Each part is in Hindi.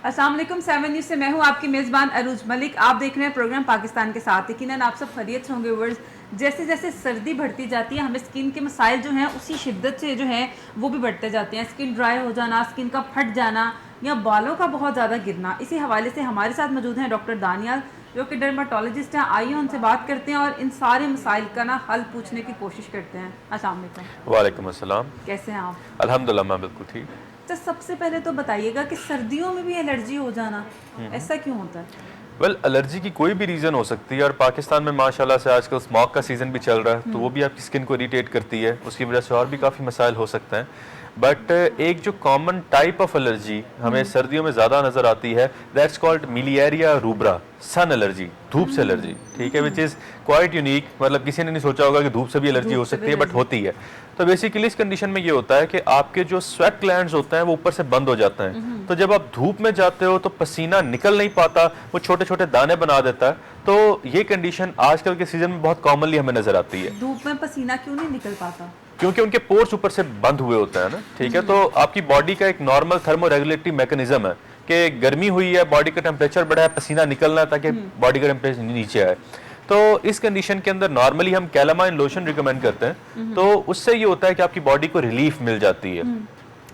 अस्सलाम वालेकुम 7 न्यूज़ से मैं हूं आपकी मेज़बान अरूज मलिक। आप देख रहे हैं प्रोग्राम पाकिस्तान के साथ। यकीनन आप सब खैरियत से होंगे व्यूअर्स। जैसे जैसे सर्दी बढ़ती जाती है हमें स्किन के मसाइल जो हैं उसी शिद्दत से जो है वो भी बढ़ते जाते हैं। स्किन ड्राई हो जाना, स्किन का फट जाना या बालों का बहुत ज़्यादा गिरना। इसी हवाले से हमारे साथ मौजूद हैं डॉक्टर दानियाल जो कि डर्माटोलॉजिस्ट हैं। आइए उनसे बात करते हैं और इन सारे मसाइल का ना हल पूछने की कोशिश करते हैं। अस्सलाम वालेकुम। वालेकुम अस्सलाम। कैसे हैं आप? अल्हम्दुलिल्लाह मैं बिल्कुल ठीक। तो सबसे पहले तो बताइएगा कि सर्दियों में भी एलर्जी हो जाना ऐसा क्यों होता है? वेल एलर्जी की कोई भी रीज़न हो सकती है और पाकिस्तान में माशाल्लाह से आजकल स्मॉग का सीज़न भी चल रहा है तो वो भी आपकी स्किन को इरिटेट करती है, उसकी वजह से और भी काफ़ी मसाइल हो सकते हैं। बट एक जो कॉमन टाइप ऑफ एलर्जी हमें सर्दियों में ज़्यादा नज़र आती है that's called miliaria rubra, sun allergy, धूप से एलर्जी। ठीक है, विच इज़ क्वाइट यूनिक। मतलब किसी ने नहीं सोचा होगा कि धूप से भी एलर्जी हो सकती है, बट होती है। तो बेसिकली इस कंडीशन में ये होता है कि आपके जो स्वेट ग्लैंड्स होते हैं वो ऊपर से बंद हो जाते हैं। तो जब आप धूप में जाते हो तो पसीना निकल नहीं पाता, वो छोटे छोटे दाने बना देता है। तो ये कंडीशन आजकल के सीजन में बहुत कॉमनली हमें नजर आती है। धूप में पसीना क्यों नहीं निकल पाता? क्योंकि उनके पोर्स ऊपर से बंद हुए होते हैं ना। ठीक है, तो आपकी बॉडी का एक नॉर्मल थर्मो रेगुलेटरी मैकेनिज्म है कि गर्मी हुई है, बॉडी का टेम्परेचर बढ़ा है, पसीना निकलना है ताकि बॉडी का टेम्परेचर नीचे आए। तो इस कंडीशन के अंदर नॉर्मली हम कैलामाइन लोशन रिकमेंड करते हैं, तो उससे ये होता है कि आपकी बॉडी को रिलीफ मिल जाती है।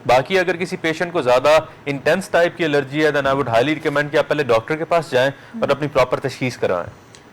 बाकी अगर किसी पेशेंट को ज्यादा इंटेंस टाइप की एलर्जी है then I would highly recommend कि आप पहले डॉक्टर के पास जाएं और अपनी प्रॉपर तशखीस कराएं।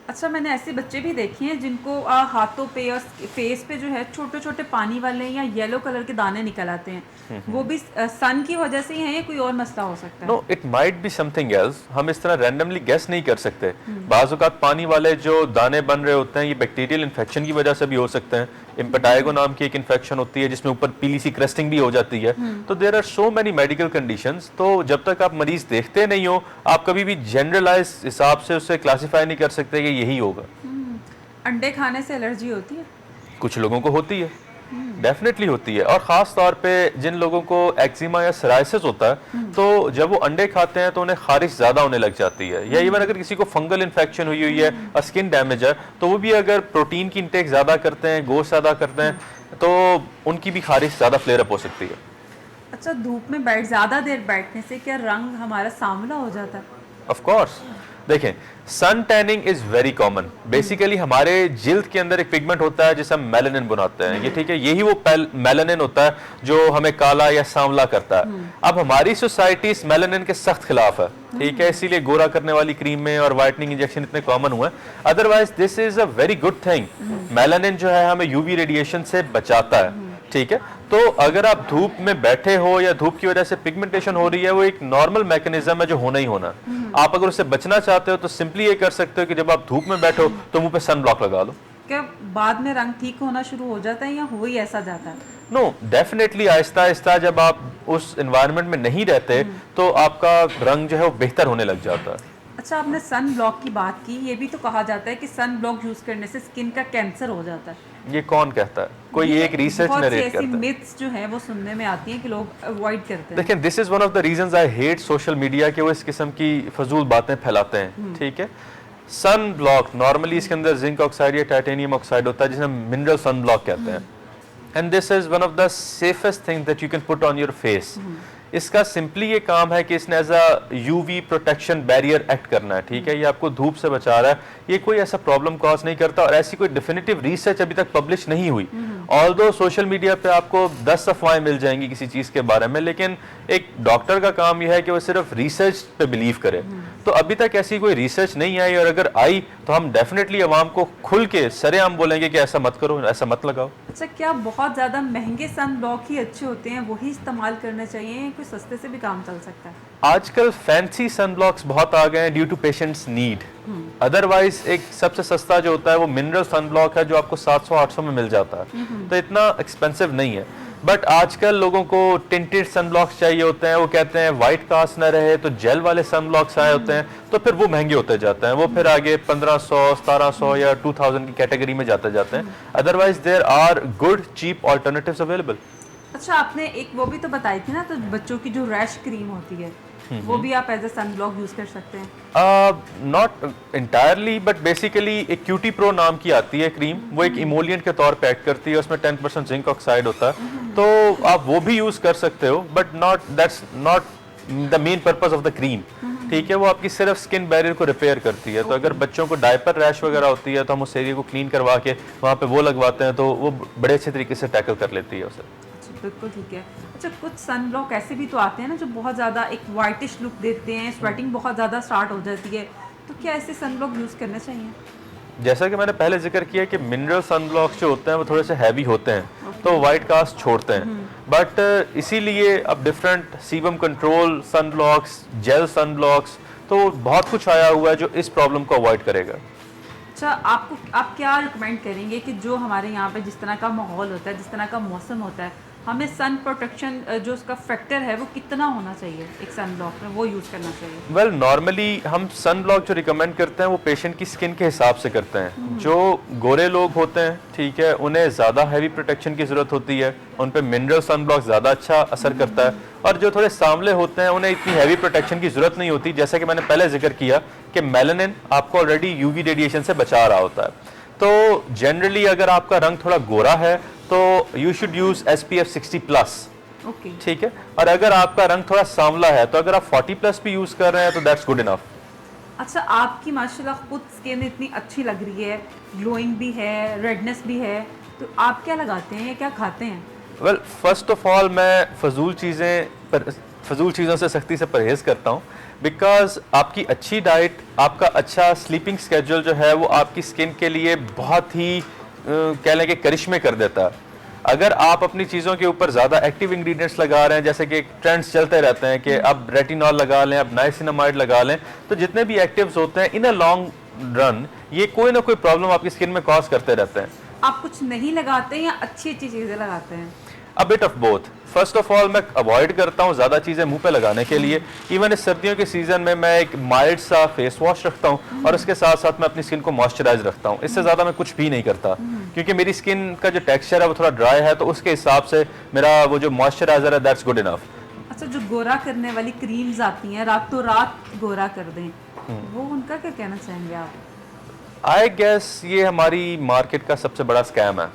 अच्छा, मैंने ऐसे बच्चे भी देखे हैं जिनको हाथों पे और फेस पे जो है छोटे छोटे पानी वाले या येलो कलर के दाने निकल आते हैं। वो भी सन की वजह से ही है या कोई और मसला हो सकता है? No, it might be something else. हम इस तरह रैंडमली गेस नहीं कर सकते। बाज़ औक़ात पानी वाले जो दाने बन रहे होते हैं ये बैक्टीरियल इन्फेक्शन की वजह से भी हो सकते हैं। इम्पेटाइगो नाम की एक इन्फेक्शन होती है जिसमें ऊपर पीली सी क्रेस्टिंग भी हो जाती है। तो there are so many medical conditions. तो जब तक आप मरीज देखते नहीं हो आप कभी भी जनरलाइज हिसाब से उसे क्लासिफाई नहीं कर सकते कि यही होगा। अंडे खाने से एलर्जी होती है? कुछ लोगों को होती है, डेफिनेटली होती है। और ख़ास तौर पे जिन लोगों को एक्जिमा या सराइसिस होता है तो जब वो अंडे खाते हैं तो उन्हें खारिश ज़्यादा होने लग जाती है। या इवन अगर किसी को फंगल इन्फेक्शन हुई हुई है और स्किन डैमेज है तो वो भी अगर प्रोटीन की इंटेक ज़्यादा करते हैं, गोश्त ज़्यादा करते हैं तो उनकी भी खारिश ज़्यादा फ्लेयर अप हो सकती है। अच्छा, धूप में ज़्यादा देर बैठने से क्या रंग हमारा सांवला हो जाता है? ऑफ कोर्स, देखें sun tanning is very common. Basically हमारे जिल्द के अंदर एक पिगमेंट होता है जिसे हम मेलानिन बनाते हैं। ये ठीक है, यही वो मेलानिन होता है जो हमें काला या सांवला करता है। अब हमारी सोसाइटी इस मेलानिन के सख्त खिलाफ है। ठीक है, इसीलिए गोरा करने वाली क्रीम में और व्हाइटनिंग इंजेक्शन इतने कॉमन हुए। Otherwise this is a very good thing. Melanin जो है हमें यूवी रेडिएशन से बचाता है। ठीक है, तो अगर आप धूप में बैठे हो या धूप की वजह से पिगमेंटेशन हो रही है वो एक नॉर्मल मैकेनिज्म है जो होना ही होना। आप अगर उससे बचना चाहते हो तो सिंपली ये कर सकते हो कि जब आप धूप में बैठो तो मुंह पे सन ब्लॉक लगा लो। क्या बाद में रंग ठीक होना शुरू हो जाता है या हो ही ऐसा जाता है? नो, डेफिनेटली आहिस्ता आहिस्ता जब आप उस एनवायरनमेंट में नहीं रहते तो आपका रंग जो है वो बेहतर होने लग जाता है। अच्छा, आपने सन ब्लॉक की बात की। ये भी तो कहा जाता है कि सन ब्लॉक यूज करने से स्किन का कैंसर हो जाता है। ये कौन कहता है? कोई एक रिसर्च नरेट करता है। मिथ्स जो है वो सुनने में आती हैं कि लोग अवॉइड करते हैं। देखें, this is one of the reasons I hate social media के वो इस किस्म की फजूल बातें फैलाते हैं। ठीक है, सन ब्लॉक नॉर्मली इसके अंदर जिंक ऑक्साइड या टाइटेनियम ऑक्साइड होता है जिसे हम मिनरल सन ब्लॉक कहते हैं। And this is one of the safest thing that you can put on your face. इसका सिंपली ये काम है कि इसने as a UV protection barrier act करना है। ठीक है, ये आपको धूप से बचा रहा है, ये कोई ऐसा प्रॉब्लम कॉज नहीं करता और ऐसी कोई डेफिनेटिव रिसर्च अभी तक पब्लिश नहीं हुई। ऑल्दो सोशल मीडिया पे आपको 10 अफवाहें मिल जाएंगी किसी चीज के बारे में, लेकिन एक डॉक्टर का काम यह है कि वो सिर्फ रिसर्च पे बिलीव करे। तो अभी तक ऐसी कोई रिसर्च नहीं आई और अगर आई तो हम डेफिनेटली अवाम को खुल के सरेआम बोलेंगे कि ऐसा मत करो, ऐसा मत लगाओ। अच्छा, क्या बहुत ज्यादा महंगे सन ब्लॉक ही अच्छे होते हैं, वही इस्तेमाल करने चाहिए, कोई सस्ते से भी काम चल सकता है? आजकल फैंसी सन ब्लॉक्स बहुत आ गए हैं due to patients need. Otherwise एक सबसे सस्ता जो होता है वो मिनरल सन ब्लॉक है जो आपको 700-800 में मिल जाता है। तो इतना एक्सपेंसिव नहीं है। बट आजकल लोगों को टिंटेड सन ब्लॉक्स चाहिए होते हैं। वो कहते हैं व्हाइट कास्ट ना रहे तो जेल वाले सन ब्लॉक्स आए होते हैं, तो फिर वो महंगे होते जाते हैं। वो फिर आगे 1500, 1700 या 2000 की कैटेगरी में जाते जाते हैं। Otherwise there are good cheap alternatives available. अच्छा, आपने एक वो भी तो बताई थी ना, तो बच्चों की जो रैश क्रीम होती है वो भी आप as a sun block use कर सकते हैं? नॉट इंटायरली, बट बेसिकली एक क्यूटी प्रो नाम की आती है क्रीम, वो एक इमोलिएंट के तौर पे एक्ट करती है, उसमें 10% जिंक ऑक्साइड होता है, तो आप वो भी यूज कर सकते हो। But not that's not the main purpose of the cream, ठीक है, वो आपकी सिर्फ स्किन बैरियर को रिपेयर करती है। तो अगर बच्चों को डायपर रैश वगैरह होती है तो हम उस एरिया को क्लीन करवा के वहाँ पे वो लगवाते हैं, तो वो बड़े अच्छे तरीके से टैकल कर लेती है उसे। अच्छा, बिल्कुल ठीक है। अच्छा, कुछ सन ब्लॉक ऐसे भी तो आते हैं ना जो बहुत ज़्यादा एक वाइटिश लुक देते हैं, स्वेटिंग बहुत ज़्यादा स्टार्ट हो जाती है, तो क्या ऐसे सन ब्लॉक यूज़ करने चाहिए? जैसा कि मैंने पहले जिक्र किया कि मिनरल सनब्लॉक्स जो होते हैं वो थोड़े से हैवी होते हैं, तो वाइट कास्ट छोड़ते हैं। बट इसीलिए अब डिफरेंट सीबम कंट्रोल सनब्लॉक्स, जेल सनब्लॉक्स, तो बहुत कुछ आया हुआ है जो इस प्रॉब्लम को अवॉइड करेगा। अच्छा, आप क्या रिकमेंड करेंगे कि जो हमारे यहाँ पे जिस तरह का माहौल होता है, जिस तरह का मौसम होता है, हमें सन प्रोटेक्शन जो उसका फैक्टर है वो कितना होना चाहिए एक सन ब्लॉक में, वो यूज़ करना चाहिए? वेल नॉर्मली हम सन ब्लॉक जो रिकमेंड करते हैं वो पेशेंट की स्किन के हिसाब से करते हैं। जो गोरे लोग होते हैं, ठीक है, उन्हें ज़्यादा हैवी प्रोटेक्शन की ज़रूरत होती है, उन पे मिनरल सन ब्लॉक ज़्यादा अच्छा असर करता है। और जो थोड़े सांवले होते हैं उन्हें इतनी हैवी प्रोटेक्शन की ज़रूरत नहीं होती। जैसा कि मैंने पहले जिक्र किया कि मेलानिन आपको ऑलरेडी यूवी रेडिएशन से बचा रहा होता है। तो जनरली अगर आपका रंग थोड़ा गोरा है तो you should use SPF 60+, okay, ठीक है। और अगर आपका रंग थोड़ा सांवला है तो अगर आप 40+ भी यूज कर रहे हैं तो दैट्स गुड इनफ। अच्छा, आपकी माशाल्लाह खुद स्किन इतनी अच्छी लग रही है, ग्लोइंग भी है, रेडनेस भी है, तो आप क्या लगाते हैं, क्या खाते हैं? वेल फर्स्ट ऑफ ऑल मैं फजूल चीज़ों से सख्ती से परहेज़ करता हूँ, बिकॉज आपकी अच्छी डाइट, आपका अच्छा स्लीपिंग स्केड्यूल जो है वो आपकी स्किन के लिए बहुत ही कह लें कि करिश्मे कर देता है। अगर आप अपनी चीज़ों के ऊपर ज़्यादा एक्टिव इंग्रेडिएंट्स लगा रहे हैं, जैसे कि ट्रेंड्स चलते रहते हैं कि अब रेटिनॉल लगा लें, अब नाइसिनामाइड लगा लें, तो जितने भी एक्टिव्स होते हैं इन अ लॉन्ग रन ये कोई ना कोई प्रॉब्लम आपकी स्किन में कॉज करते रहते हैं। आप कुछ नहीं लगाते हैं या अच्छी अच्छी चीज़ें लगाते हैं? A bit of both. First of all मैं अवॉइड करता हूँ ज़्यादा चीज़ें मुंह पे लगाने के लिए। इवन इस सर्दियों के सीज़न में मैं एक माइल्ड सा फेस वॉश रखता हूँ और उसके साथ साथ मैं अपनी स्किन को मॉइस्चराइज रखता हूँ। इससे ज़्यादा मैं कुछ भी नहीं करता, क्योंकि मेरी स्किन का जो टेक्सचर है वो थोड़ा ड्राई है, तो उसके हिसाब से मेरा वो जो मॉइस्चराइजर है दैट्स गुड इनफ। अच्छा, जो गोरा करने वाली क्रीम्स आती हैं रातों रात गोरा कर दें, वो उनका क्या कहना चाहेंगे आप? आई गेस ये हमारी मार्केट का सबसे बड़ा स्कैम है।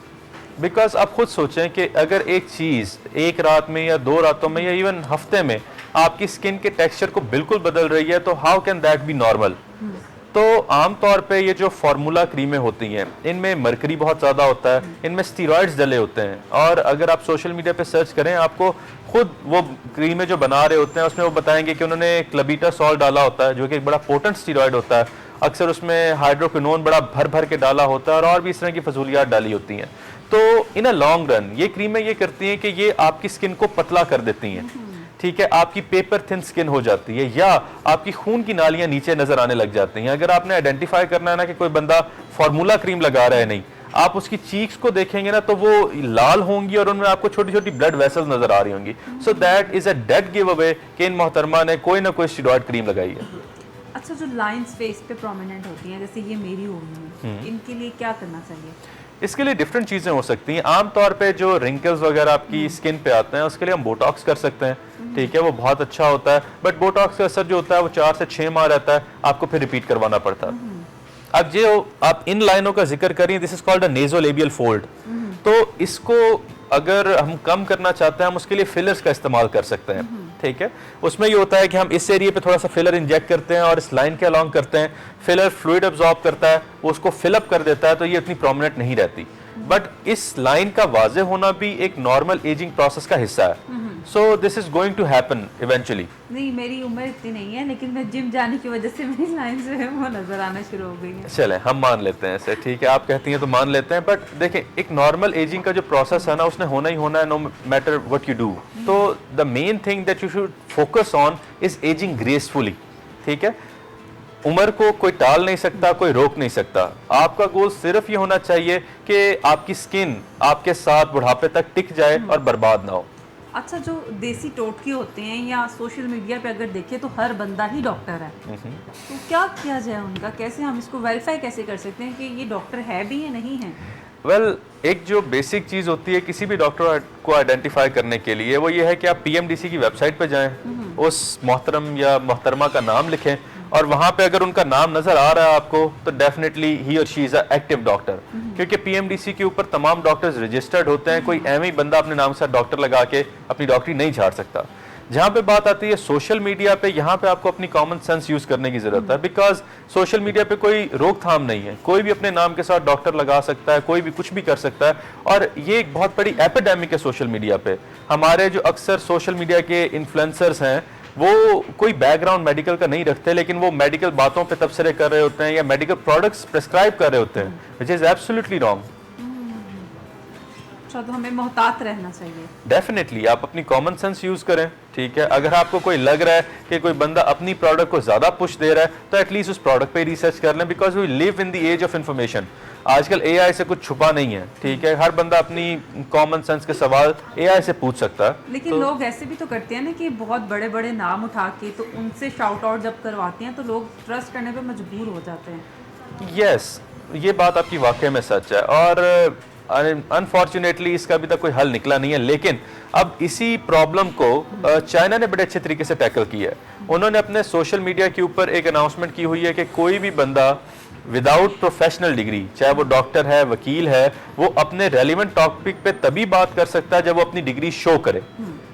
बिकॉज आप खुद सोचें कि अगर एक चीज़ एक रात में या 2 रातों में या इवन हफ्ते में आपकी स्किन के टेक्सचर को बिल्कुल बदल रही है, तो how can that B normal? तो आमतौर पे ये जो फार्मूला क्रीमें होती हैं इनमें मरकरी बहुत ज़्यादा होता है, इनमें स्टीरॉइड्स डले होते हैं। और अगर आप सोशल मीडिया पे सर्च करें, आपको खुद वो क्रीमें जो बना रहे होते हैं उसमें वो बताएंगे कि उन्होंने क्लबीटासोल डाला होता है, जो कि एक बड़ा पोटेंट स्टीरॉइड होता है। अक्सर उसमें हाइड्रोक्विनोन बड़ा भर भर के डाला होता है और भी इस तरह की फजूलियात डाली होती हैं। तो इन अ लॉन्ग रन ये क्रीमें ये करती हैं कि ये आपकी स्किन को पतला कर देती हैं, ठीक है, आपकी पेपर थिन स्किन हो जाती है, या आपकी खून की नालियां नीचे नजर आने लग जाती हैं। अगर आपने आइडेंटिफाई करना है ना कि कोई बंदा फार्मूला क्रीम लगा रहा है, नहीं, आप उसकी चीक्स को देखेंगे ना तो वो लाल होंगी और उनमें आपको छोटी छोटी ब्लड वेसल्स नजर आ रही होंगी। So that is a dead give away कि इन मोहतरमा ने कोई ना कोई स्टेरॉइड क्रीम लगाई है। अच्छा, जो लाइंस फेस पे प्रोमिनेंट होती हैं, जैसे ये मेरी हो गई है, इनके लिए क्या करना चाहिए? इसके लिए डिफरेंट चीज़ें हो सकती हैं। आमतौर पे जो रिंकल्स वगैरह आपकी स्किन पे आते हैं उसके लिए हम बोटॉक्स कर सकते हैं, ठीक है, वो बहुत अच्छा होता है। बट बोटॉक्स का असर जो होता है वो 4 से 6 माह रहता है, आपको फिर रिपीट करवाना पड़ता है। अब जो आप इन लाइनों का जिक्र करें, this is called a nasolabial fold, तो इसको अगर हम कम करना चाहते हैं हम उसके लिए फिलर्स का इस्तेमाल कर सकते हैं, ठीक है। उसमें ये होता है कि हम इस एरिया पे थोड़ा सा फिलर इंजेक्ट करते हैं और इस लाइन के अलॉन्ग करते हैं, फिलर फ्लूइड अब्सॉर्ब करता है, वो उसको फिलअप कर देता है, तो ये इतनी प्रोमिनेंट नहीं रहती। बट इस लाइन का वाजे होना भी एक नॉर्मल एजिंग प्रोसेस का हिस्सा है। So this is going to happen eventually. नहीं, मेरी उम्र इतनी नहीं है, लेकिन मैं जिम जाने की वजह से मेरी लाइन जो है वो नजर आना शुरू हो गई है। चलें हम मान लेते हैं इसे, ठीक है, आप कहती हैं तो मान लेते हैं। बट देखें, एक नॉर्मल एजिंग का जो प्रोसेस है ना उसने होना ही होना है, no matter what you do. तो the main thing that you should focus on is ageing gracefully, ठीक है। उम्र को कोई टाल नहीं सकता, कोई रोक नहीं सकता। आपका गोल सिर्फ ये होना चाहिए कि आपकी स्किन आपके साथ बुढ़ापे तक टिक जाए और बर्बाद ना हो। अच्छा, जो देसी टोटके होते हैं या सोशल मीडिया पे अगर देखें तो हर बंदा ही डॉक्टर है, तो क्या किया जाए उनका? कैसे हम इसको वेरीफाई कैसे कर सकते हैं कि ये डॉक्टर है भी या नहीं है? वेल एक जो बेसिक चीज़ होती है किसी भी डॉक्टर को आइडेंटिफाई करने के लिए, वो ये है कि आप PMDC की वेबसाइट पे जाएं, उस मोहतरम या मोहतरमा का नाम लिखें और वहाँ पे अगर उनका नाम नज़र आ रहा है आपको तो डेफिनेटली ही और she is a active doctor, क्योंकि PMDC के ऊपर तमाम डॉक्टर्स रजिस्टर्ड होते हैं। कोई एम ही बंदा अपने नाम से डॉक्टर लगा के अपनी डॉक्टरी नहीं झाड़ सकता। जहां पे बात आती है सोशल मीडिया पे, यहाँ पे आपको अपनी कॉमन सेंस यूज करने की जरूरत है, बिकॉज सोशल मीडिया पे कोई रोकथाम नहीं है, कोई भी अपने नाम के साथ डॉक्टर लगा सकता है, कोई भी कुछ भी कर सकता है, और ये एक बहुत बड़ी एपिडेमिक है सोशल मीडिया पे। हमारे जो अक्सर सोशल मीडिया के इन्फ्लुएंसर्स हैं वो कोई बैकग्राउंड मेडिकल का नहीं रखते, लेकिन वो मेडिकल बातों पे तबसरे कर रहे होते हैं या मेडिकल प्रोडक्ट्स प्रिस्क्राइब कर रहे होते हैं, विच इज एब्सोल्युटली रॉन्ग। अच्छा, तो हमें मोहतात रहना चाहिए। डेफिनेटली आप अपनी कॉमन सेंस यूज करें, ठीक है। अगर आपको कोई लग रहा है कि कोई बंदा अपनी प्रोडक्ट को ज्यादा पुश दे रहा है तो एटलीस्ट उस प्रोडक्ट पे रिसर्च कर लें, because we live in the age of information. आजकल एआई से कुछ छुपा नहीं है, ठीक है। हर बंदा अपनी कॉमन सेंस के सवाल एआई से पूछ सकता है। लेकिन तो लोग ऐसे भी तो करते हैं ना कि बहुत बड़े बड़े नाम उठा के तो उनसे शाउट आउट जब करवाते हैं तो लोग ट्रस्ट करने पे मजबूर हो जाते हैं। यस, ये बात आपकी वाकई में सच है, और अनफॉर्चुनेटली इसका अभी तक कोई हल निकला नहीं है। लेकिन अब इसी प्रॉब्लम को चाइना ने बड़े अच्छे तरीके से टैकल किया है। उन्होंने अपने सोशल मीडिया के ऊपर एक अनाउंसमेंट की हुई है कि कोई भी बंदा विदाउट प्रोफेशनल डिग्री, चाहे वो डॉक्टर है, वकील है, वो अपने रेलिवेंट टॉपिक पे तभी बात कर सकता है जब वो अपनी डिग्री शो करे,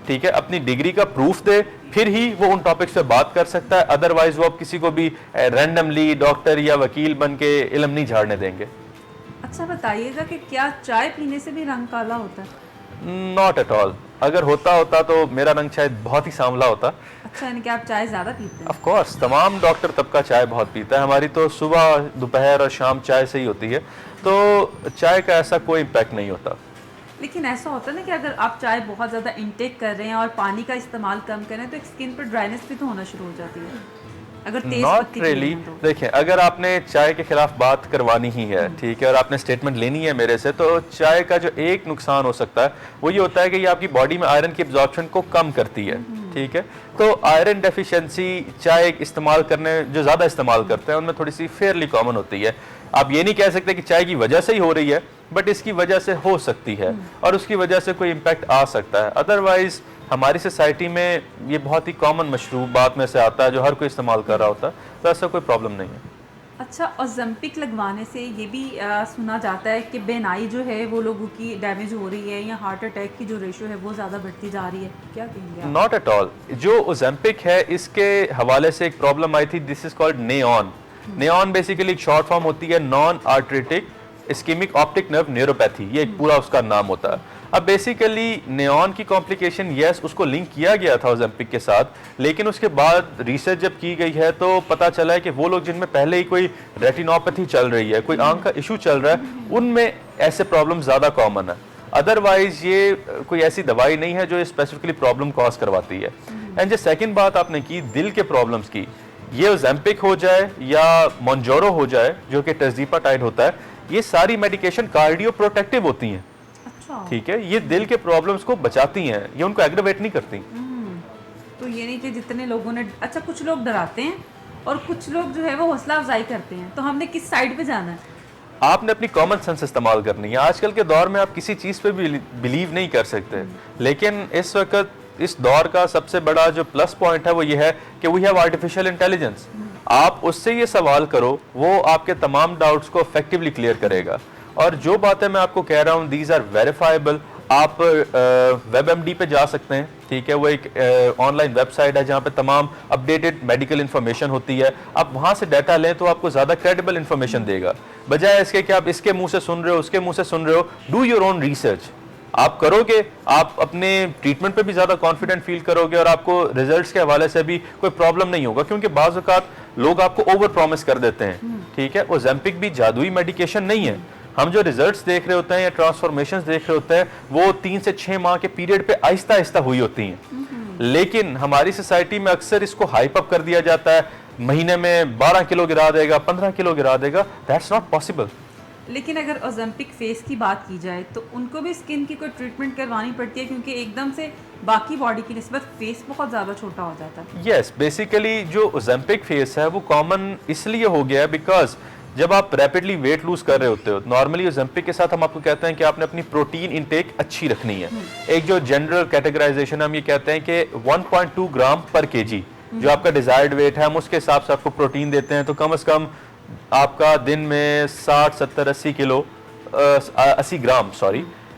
ठीक है। अपनी डिग्री का प्रूफ दे, फिर ही वो उन टॉपिक्स पे बात कर सकता है। अदरवाइज वो अब किसी को भी रैंडमली डॉक्टर या वकील बन के इल्म नहीं झाड़ने देंगे। अच्छा, बताइएगा कि क्या चाय पीने से भी रंग काला होता है? Not at all. अगर होता तो मेरा रंग शायद बहुत ही सांवला होता। अच्छा, यानी कि आप चाय ज्यादा पीते हैं? ऑफ कोर्स, तमाम डॉक्टर तबका चाय बहुत पीता है। हमारी तो सुबह, दोपहर और शाम चाय से ही होती है, तो चाय का ऐसा कोई इम्पैक्ट नहीं होता। लेकिन ऐसा होता है ना कि अगर आप चाय बहुत ज़्यादा इंटेक कर रहे हैं और पानी का इस्तेमाल कम कर रहे हैं तो एक स्किन पर ड्राइनेस भी तो होना शुरू हो जाती है अगर तेज नॉट पत्ती रियली। पी लें तो। देखिए, अगर आपने चाय के खिलाफ बात करवानी ही है, ठीक है, और आपने स्टेटमेंट लेनी है मेरे से, तो चाय का जो एक नुकसान हो सकता है वो ये होता है कि ये आपकी बॉडी में आयरन की एब्जॉर्प्शन को कम करती है, ठीक है। तो आयरन डेफिशिएंसी चाय इस्तेमाल करने, जो ज़्यादा इस्तेमाल करते हैं उनमें थोड़ी सी फेयरली कॉमन होती है। आप ये नहीं कह सकते कि चाय की वजह से ही हो रही है, बट इसकी वजह से हो सकती है और उसकी वजह से कोई इम्पैक्ट आ सकता है। अदरवाइज हमारी सोसाइटी में ये बहुत ही कॉमन मशरूबात में से आता है जो हर कोई इस्तेमाल कर रहा होता है, तो ऐसा कोई प्रॉब्लम नहीं है। अच्छा, ओज़ेम्पिक लगवाने से ये भी सुना जाता है कि बेनाई जो है वो लोगों की डैमेज हो रही है या हार्ट अटैक की जो रेशो है वो ज़्यादा बढ़ती जा रही है, क्या कहेंगे आप? Not at all. जो ओज़ेम्पिक है इसके हवाले से एक प्रॉब्लम आई थी, this is called NAION. NAION basically एक शॉर्ट फॉर्म होती है non arteritic ischaemic optic nerve neuropathy, ये एक पूरा उसका नाम होता है। अब बेसिकली नेऑन की कॉम्प्लिकेशन, यस, उसको लिंक किया गया था ओज़ेम्पिक के साथ, लेकिन उसके बाद रिसर्च जब की गई है तो पता चला है कि वो लोग जिनमें पहले ही कोई रेटिनोपैथी चल रही है, कोई आंख का इशू चल रहा है, उनमें ऐसे प्रॉब्लम ज़्यादा कॉमन है। अदरवाइज ये कोई ऐसी दवाई नहीं है जो स्पेसिफिकली प्रॉब्लम कॉज करवाती है। एंड जो सेकेंड बात आपने की दिल के प्रॉब्लम्स की, ये ओज़ेम्पिक हो जाए या मोंजोरो हो जाए जो कि टेज़िपाटाइड होता है, ये सारी मेडिकेशन कार्डियो प्रोटेक्टिव होती हैं, अच्छा, ठीक है। ये दिल के प्रॉब्लम्स को बचाती हैं, ये उनको एग्रेवेट नहीं करती। तो ये नहीं कि जितने लोगों ने, अच्छा कुछ लोग डराते हैं और कुछ लोग जो है वो हौसला अफजाई करते हैं, तो हमने किस साइड पे जाना है? आपने अपनी कॉमन सेंस इस्तेमाल करनी है। आजकल के दौर में आप किसी चीज़ पे भी बिलीव नहीं कर सकते, लेकिन इस वक्त इस दौर का सबसे बड़ा जो प्लस पॉइंट है वो ये है कि वी हैव आर्टिफिशियल इंटेलिजेंस। आप उससे ये सवाल करो, वो आपके तमाम डाउट्स को इफेक्टिवली क्लियर करेगा। और जो बातें मैं आपको कह रहा हूँ दीज आर वेरीफाइबल। आप WebMD पे जा सकते हैं, ठीक है, वो एक ऑनलाइन वेबसाइट है जहाँ पे तमाम अपडेटेड मेडिकल इंफॉर्मेशन होती है। आप वहाँ से डाटा लें तो आपको ज़्यादा क्रेडिबल इंफॉर्मेशन देगा, बजाय इसके कि आप इसके मुंह से सुन रहे हो, उसके मुंह से सुन रहे हो। Do your own research. आप करोगे, आप अपने ट्रीटमेंट पे भी ज़्यादा कॉन्फिडेंट फील करोगे और आपको रिजल्ट्स के हवाले से भी कोई प्रॉब्लम नहीं होगा, क्योंकि बाज़ औक़ात लोग आपको ओवर प्रॉमिस कर देते हैं, ठीक है। ओज़ेम्पिक भी जादुई मेडिकेशन नहीं है। हम जो रिजल्ट्स देख रहे होते हैं या ट्रांसफॉर्मेशंस देख रहे होते हैं वो 3 से 6 माह के पीरियड पे आहिस्ता आहिस्ता हुई होती हैं, लेकिन हमारी सोसाइटी में अक्सर इसको हाइप अप कर दिया जाता है, महीने में 12 किलो गिरा देगा, 15 किलो गिरा देगा। That's not possible. लेकिन अगर ओज़ेम्पिक फेस की बात की जाए तो उनको भी स्किन की कोई ट्रीटमेंट करवानी पड़ती है, क्योंकि एकदम से बाकी बॉडी की निस्बत फेस बहुत ज़्यादा छोटा हो जाता है। यस, बेसिकली जो ओज़ेम्पिक फेस है वो कॉमन इसलिए हो गया है बिकॉज जब आप रैपिडली वेट लूज कर रहे होते हो, नॉर्मली ओज़ेम्पिक के साथ हम आपको कहते हैं कि आपने अपनी प्रोटीन इनटेक अच्छी रखनी है। एक जो जनरल कैटेगराइजेशन हम ये कहते हैं कि 1.2 ग्राम पर केजी जो आपका डिजायर्ड वेट है, हम उसके हिसाब से आपको प्रोटीन देते हैं। तो कम से कम आपका दिन में 60, 70, 80 किलो 80 ग्राम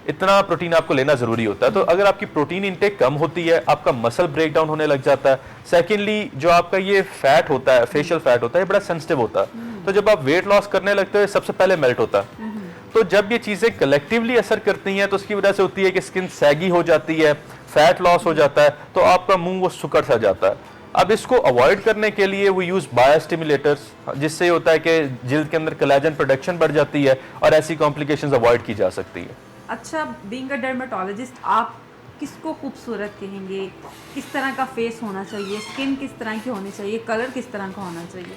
इतना प्रोटीन आपको लेना जरूरी होता है। तो अगर आपकी प्रोटीन इंटेक कम होती है, आपका मसल ब्रेक डाउन होने लग जाता है। सेकेंडली जो आपका ये फैट होता है, फेशियल फैट होता है, ये बड़ा सेंसिटिव होता है। तो जब आप वेट लॉस करने लगते हो सबसे पहले मेल्ट होता है। तो जब ये चीजें कलेक्टिवली असर करती हैं तो उसकी वजह से होती है कि स्किन सैगी हो जाती है, फैट लॉस हो जाता है, तो आपका मुंह वो सुकड़ सा जाता है। अब इसको अवॉइड करने के लिए वो यूज बायोस्टिमुलेटर्स, जिससे होता है कि जिल्द के अंदर कोलेजन प्रोडक्शन बढ़ जाती है और ऐसी कॉम्प्लिकेशंस अवॉइड की जा सकती है। अच्छा, बीइंग अ डर्मेटोलॉजिस्ट आप किसको खूबसूरत कहेंगे? किस तरह का फेस होना चाहिए? स्किन किस तरह की होनी चाहिए? कलर किस तरह का होना चाहिए?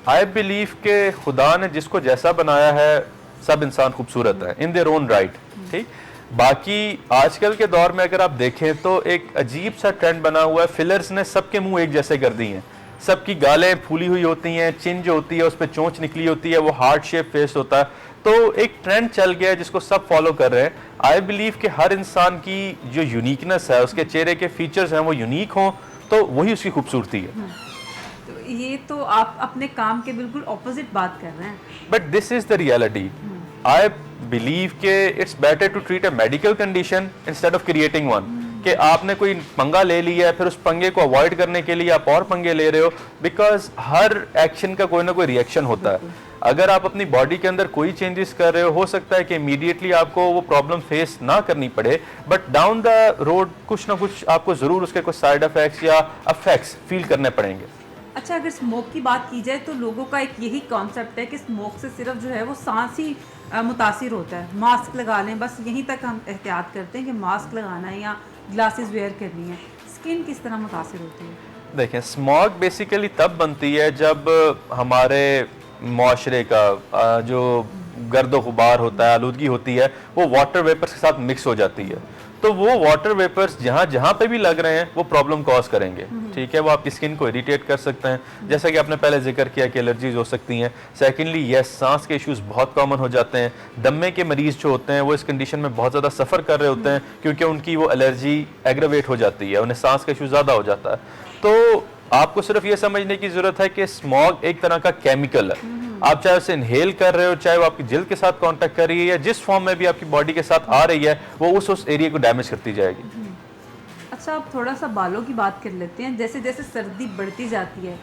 आई बिलीव के खुदा ने जिसको जैसा बनाया है सब इंसान खूबसूरत है इन देयर ओन राइट। ठीक, बाकी आजकल के दौर में अगर आप देखें तो एक अजीब सा ट्रेंड बना हुआ है, फिलर्स ने सबके मुंह एक जैसे कर दिए हैं, सबकी गालें फूली हुई होती हैं, चिन जो होती है उस पर चोंच निकली होती है, वो हार्ट शेप फेस होता है। तो एक ट्रेंड चल गया है जिसको सब फॉलो कर रहे हैं। आई बिलीव कि हर इंसान की जो यूनिकनेस है, उसके चेहरे के फीचर्स हैं वो यूनिक हों, तो वही उसकी खूबसूरती है। तो ये तो आप अपने काम के बिल्कुल ऑपोजिट बात कर रहे हैं। But this is the reality. I believe के it's better to treat a medical condition instead of creating one. कि आपने कोई पंगा ले लिया है, फिर उस पंगे को अवॉइड करने के लिए आप और पंगे ले रहे हो, बिकॉज हर एक्शन का कोई ना कोई रिएक्शन होता है। अगर आप अपनी बॉडी के अंदर कोई चेंजेस कर रहे हो सकता है कि इमीडिएटली आपको वो प्रॉब्लम फेस ना करनी पड़े, बट डाउन द रोड कुछ ना कुछ आपको जरूर उसके कुछ साइड इफेक्ट्स या अफेक्ट्स फील करने पड़ेंगे। अच्छा, अगर स्मोक की बात की जाए तो लोगों का एक यही कॉन्सेप्ट है कि स्मोक से सिर्फ जो है वो सांस ही मुतासिर होता है, मास्क लगा लें, बस यहीं तक हम एहतियात करते हैं कि मास्क लगाना है या ग्लासेस वेयर करनी है। स्किन किस तरह मुतासिर होती है? देखें, स्मॉग बेसिकली तब बनती है जब हमारे माशरे का जो गर्द गुबार होता है, आलूदगी होती है, वो वाटर वेपर्स के साथ मिक्स हो जाती है। तो वो वाटर वेपर्स जहाँ जहाँ पे भी लग रहे हैं वो प्रॉब्लम कॉज करेंगे। ठीक है, वो आपकी स्किन को इरिटेट कर सकते हैं, जैसा कि आपने पहले जिक्र किया कि एलर्जीज हो सकती हैं। सेकेंडली यस, सांस के इश्यूज बहुत कॉमन हो जाते हैं। दमे के मरीज जो होते हैं वो इस कंडीशन में बहुत ज़्यादा सफ़र कर रहे होते हैं क्योंकि उनकी वो एलर्जी एग्रवेट हो जाती है, उन्हें सांस का इशू ज़्यादा हो जाता है। तो आपको सिर्फ ये समझने की ज़रूरत है कि स्मॉग एक तरह का केमिकल है। आप चाहे उसे इनहेल कर रहे हो, चाहे वो आपकी जिल्द के साथ कांटेक्ट कर रही है, या जिस फॉर्म में भी आपकी बॉडी के साथ आ रही है, वो उस एरिया को डैमेज करती जाएगी। अच्छा, अब थोड़ा सा बालों की बात कर लेते हैं। जैसे जैसे सर्दी बढ़ती जाती है,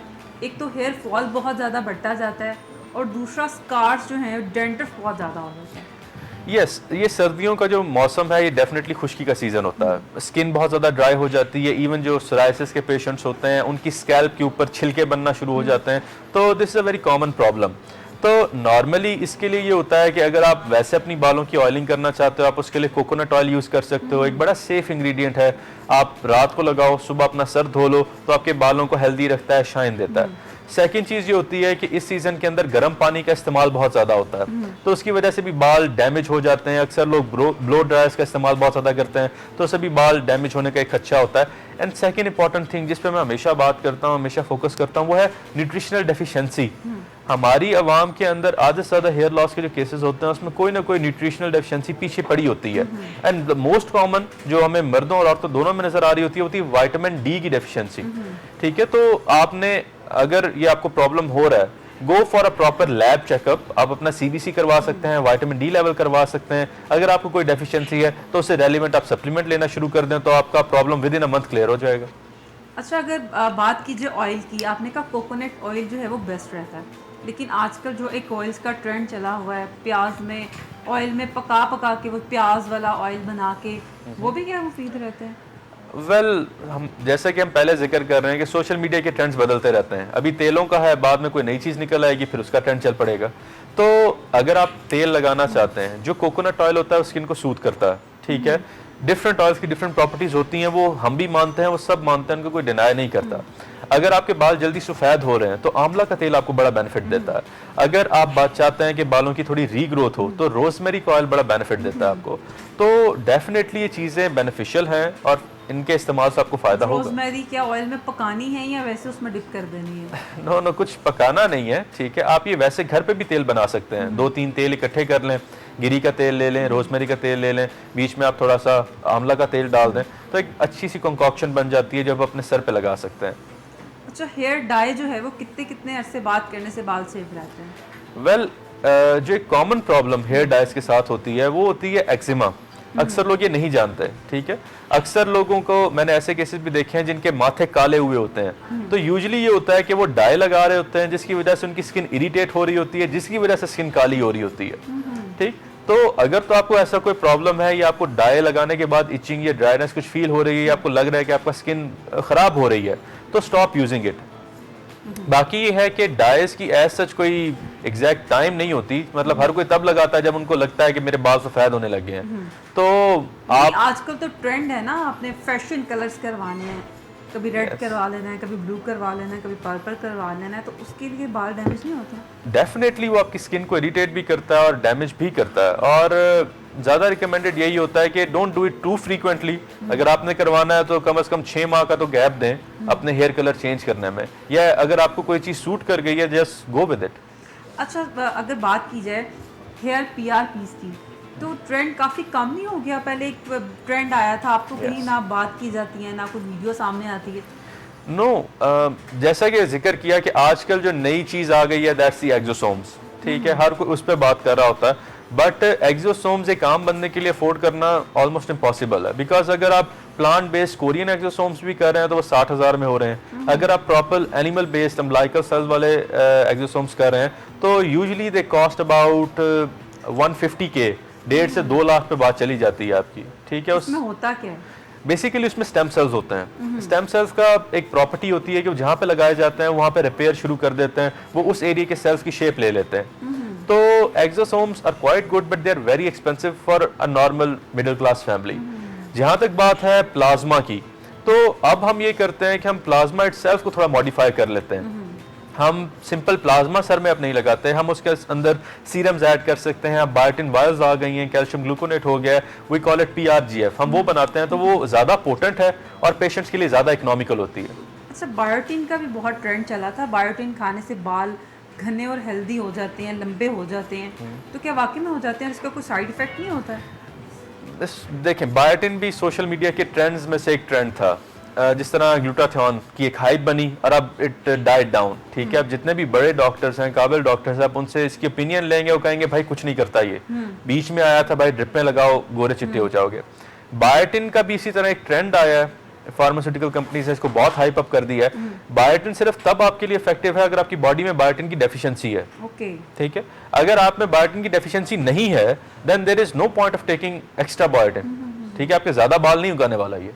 एक तो हेयर फॉल बहुत ज़्यादा बढ़ता जाता है और दूसरा स्कार्स जो हैं, डेंड्रफ बहुत ज़्यादा हो जाता है। यस, ये सर्दियों का जो मौसम है ये डेफिनेटली खुश्की का सीज़न होता है। स्किन बहुत ज़्यादा ड्राई हो जाती है। इवन जो सोराइसिस के पेशेंट्स होते हैं उनकी स्कैल्प के ऊपर छिलके बनना शुरू हो जाते हैं। तो this is a very common problem. तो नॉर्मली इसके लिए ये होता है कि अगर आप वैसे अपनी बालों की ऑयलिंग करना चाहते हो, आप उसके लिए कोकोनट ऑयल यूज़ कर सकते हो। एक बड़ा सेफ इंग्रेडिएंट है। आप रात को लगाओ, सुबह अपना सर धो लो, तो आपके बालों को हेल्दी रखता है, शाइन देता है। सेकेंड चीज़ ये होती है कि इस सीज़न के अंदर गर्म पानी का इस्तेमाल बहुत ज़्यादा होता है, तो उसकी वजह से भी बाल डैमेज हो जाते हैं। अक्सर लोग ब्लो ड्रायर्स का इस्तेमाल बहुत ज़्यादा करते हैं, तो उससे भी बाल डैमेज होने का एक खदशा होता है। एंड सेकेंड इंपॉर्टेंट थिंग जिस पे मैं हमेशा बात करता हूँ, हमेशा फोकस करता हूँ, वो है न्यूट्रिशनल डेफिशिएंसी। हमारी आवाम के अंदर आधे से ज़्यादा हेयर लॉस के जो केसेस होते हैं उसमें कोई ना कोई न्यूट्रिशनल डेफिशिएंसी पीछे पड़ी होती है। एंड द मोस्ट कॉमन जो हमें मर्दों और औरतों दोनों में नजर आ रही होती है, होती है विटामिन डी की डेफिशिएंसी। ठीक है, तो आपने अगर ये आपको प्रॉब्लम हो रहा है, go for a proper lab checkup. आप अपना CBC करवा सकते हैं, विटामिन डी लेवल करवा सकते हैं। अगर आपको कोई डेफिशिएंसी है तो उससे रेलिवेंट आप सप्लीमेंट लेना शुरू कर दें, तो आपका problem with in a month clear हो जाएगा। अच्छा, अगर बात कीजिए ऑयल की, आपने कहा कोकोनट ऑयल जो है वो बेस्ट रहता है, लेकिन आजकल जो एक ऑयल्स का ट्रेंड चला हुआ है, प्याज में ऑयल में पका पका के वो प्याज वाला ऑयल बना के, वो भी क्या मुफीद रहता है? वेल, हम जैसा कि हम पहले जिक्र कर रहे हैं कि सोशल मीडिया के ट्रेंड्स बदलते रहते हैं। अभी तेलों का है, बाद में कोई नई चीज़ निकल आएगी, फिर उसका ट्रेंड चल पड़ेगा। तो अगर आप तेल लगाना चाहते हैं, जो कोकोनट ऑयल होता है वो स्किन को सूट करता है। ठीक है, डिफरेंट ऑयल्स की डिफरेंट प्रॉपर्टीज होती हैं, वो हम भी मानते हैं, वो सब मानते हैं, उनको कोई डिनाई नहीं करता। अगर आपके बाल जल्दी सफ़ेद हो रहे हैं तो आंवला का तेल आपको बड़ा बेनिफिट देता है। अगर आप बात चाहते हैं कि बालों की थोड़ी रीग्रोथ हो तो रोजमेरी का ऑयल बड़ा बेनिफिट देता है आपको। तो डेफिनेटली ये चीज़ें बेनिफिशियल हैं और इनके इस्तेमाल से आपको फायदा होगा। रोजमेरी क्या ऑयल में पकानी है या वैसे उसमें डिप कर देनी है? नो, कुछ पकाना नहीं है। ठीक है, आप ये वैसे घर पे भी तेल बना सकते हैं। 2-3 तेल इकट्ठे कर लें, गिरी का तेल ले लें, रोजमेरी का तेल ले लें, बीच में आप थोड़ा सा आंवला का तेल डाल दें, तो एक अच्छी सी कंकॉक्शन बन जाती है जो आप अपने सर पे लगा सकते हैं। अच्छा, हेयर डाई जो है वो कितने कितने अरसे बाद करने से बाल सेफ रहते हैं? वेल, जो एक कॉमन प्रॉब्लम हेयर डाइज के साथ होती है वो होती है एक्जिमा। अक्सर लोग ये नहीं जानते, ठीक है। अक्सर लोगों को मैंने ऐसे केसेस भी देखे हैं जिनके माथे काले हुए होते हैं, तो यूजुअली ये होता है कि वो डाई लगा रहे होते हैं जिसकी वजह से उनकी स्किन इरिटेट हो रही होती है, जिसकी वजह से स्किन काली हो रही होती है, ठीक। तो अगर तो आपको ऐसा कोई प्रॉब्लम है या आपको डाई लगाने के बाद इचिंग या ड्राइनेस कुछ फील हो रही है या आपको लग रहा है कि आपका स्किन खराब हो रही है, तो स्टॉप यूजिंग इट। बाकी ये है कि डाइज की एज सच कोई एग्जैक्ट टाइम नहीं होती, मतलब हर कोई तब लगाता है जब उनको लगता है कि मेरे बाल सफेद होने लगे हैं। तो आप आजकल तो ट्रेंड है ना, अपने फैशन कलर्स करवाने हैं, कभी रेड करवा लेना है, कभी ब्लू करवा लेना है, कभी पर्पल करवा लेना है, तो उसके लिए बाल डैमेज नहीं होते? डेफिनेटली वो आपकी स्किन को इरिटेट भी करता है और डैमेज भी करता है, और ज़्यादा रिकमेंडेड यही होता है कि don't do it too frequently. अगर आपने करवाना है तो कम से कम 6 माह का तो गैप दें अपने हेयर कलर चेंज करने में, या अगर आपको कोई चीज़ सूट कर गई है जस्ट गो विद इट। अच्छा, अगर बात की जाए हेयर पीआरपीस की, तो ट्रेंड काफ़ी कम नहीं हो गया? पहले एक ट्रेंड आया था, अब तो कहीं ना बात की जाती है ना कोई वीडियो सामने आती है। जैसा कि जिक्र किया कि आजकल जो नई चीज़ आ गई है दैट्स द एक्सोसोम्स, ठीक है। हर कोई उस पर बात कर रहा होता है, बट एक्सोसोम्स एक आम बंदे के लिए अफोर्ड करना ऑलमोस्ट इम्पॉसिबल है, बिकॉज अगर आप प्लांट बेस्ड कोरियन एक्सोसोम्स भी कर रहे हैं तो वो 60,000 में हो रहे हैं। अगर आप proper animal based umbilical cells वाले एक्सोसोम्स कर रहे हैं तो usually they cost about 150K, 1.5 से 2 लाख पे बात चली जाती है आपकी, ठीक है। उसमें होता क्या है? बेसिकली उसमें स्टेम सेल्स होते हैं। स्टेम सेल्स का एक प्रॉपर्टी होती है कि जहाँ पे लगाए जाते हैं वहाँ पे रिपेयर शुरू कर देते हैं, वो उस एरिया के सेल्स की शेप ले लेते हैं। तो exosomes are quite good but they are very expensive for a normal middle class family. जहाँ तक बात है प्लाज्मा की, तो अब हम ये करते हैं कि हम प्लाज्मा इटसेल्फ को थोड़ा मॉडिफाई कर लेते हैं। हम सिंपल प्लाज्मा सर में अब नहीं लगाते, हम उसके अंदर सीरम्स ऐड कर सकते हैं। अब बायोटिन वायल्स आ गई हैं, कैल्शियम ग्लूकोनेट हो गया है, वी कॉल इट PRGF, हम वो बनाते हैं, तो वो ज़्यादा पोटेंट है और पेशेंट्स के लिए ज़्यादा इकोनॉमिकल होती है। अच्छा, बायोटिन का भी बहुत ट्रेंड चला था, बायोटिन खाने से बाल घने और हेल्दी हो जाते हैं, लंबे हो जाते हैं, तो क्या वाकई में हो जाते हैं? इसका कोई साइड इफेक्ट नहीं होता है? देखें, बायोटिन भी सोशल मीडिया के ट्रेंड्स में से एक ट्रेंड था। जिस तरह ग्लूटाथियोन की एक हाइप बनी और अब इट डाइड डाउन, ठीक है। अब जितने भी बड़े डॉक्टर्स हैं, काबिल डॉक्टर्स हैं, आप उनसे इसकी ओपिनियन लेंगे, वो कहेंगे भाई कुछ नहीं करता ये, बीच में आया था भाई ड्रिप में लगाओ गोरे चिट्टे हो जाओगे। बायोटिन का भी इसी तरह एक ट्रेंड आया है, फार्मास्यूटिकल कंपनीज ने इसको बहुत हाइप अप कर दिया है। बायोटिन सिर्फ तब आपके लिए इफेक्टिव है अगर आपकी बॉडी में बायोटिन की डेफिशिएंसी है, ओके, ठीक है। अगर आप में बायोटिन की डेफिशिएंसी नहीं है then there is no point of taking extra biotin, ठीक है। आपके ज्यादा बाल नहीं उगाने वाला ये।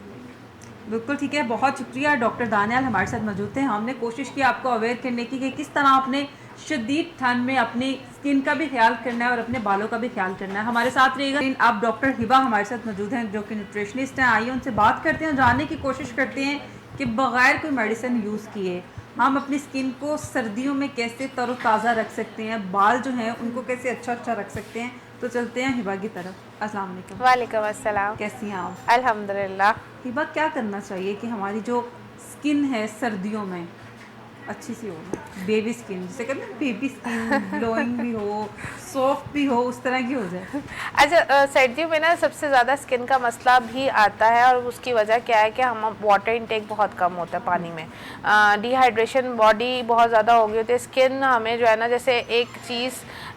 बिल्कुल ठीक है, बहुत शुक्रिया। डॉक्टर दानियाल हमारे साथ मौजूद थे। हमने कोशिश की आपको अवेयर करने की कि किस तरह आपने शदीद ठंड में अपनी स्किन का भी ख्याल करना है और अपने बालों का भी ख्याल करना है। हमारे साथ रहिएगा। आप डॉक्टर हिबा हमारे साथ मौजूद हैं जो कि न्यूट्रिशनिस्ट हैं। आइए उनसे बात करते हैं, जानने की कोशिश करते हैं कि बग़ैर कोई मेडिसिन यूज़ किए हम अपनी स्किन को सर्दियों में कैसे तरोताज़ा रख सकते हैं, बाल जो हैं उनको कैसे अच्छा रख सकते हैं। तो चलते हैं हिबा की तरफ। अस्सलाम वालेकुम। वालेकुम अस्सलाम। कैसी हैं आप? अल्हम्दुलिल्लाह। हिबा, क्या करना चाहिए कि हमारी जो स्किन है सर्दियों में अच्छी सी हो, बेबी स्किन जिसे कहते हैं, बेबी स्किन ग्लोइंग भी हो, सॉफ्ट भी हो, उस तरह की हो जाए? अच्छा, सर्दियों में ना सबसे ज़्यादा स्किन का मसला भी आता है और उसकी वजह क्या है कि हम वाटर इनटेक बहुत कम होता है पानी में। डिहाइड्रेशन बॉडी बहुत ज़्यादा हो गई होती है। स्किन हमें जो है ना, जैसे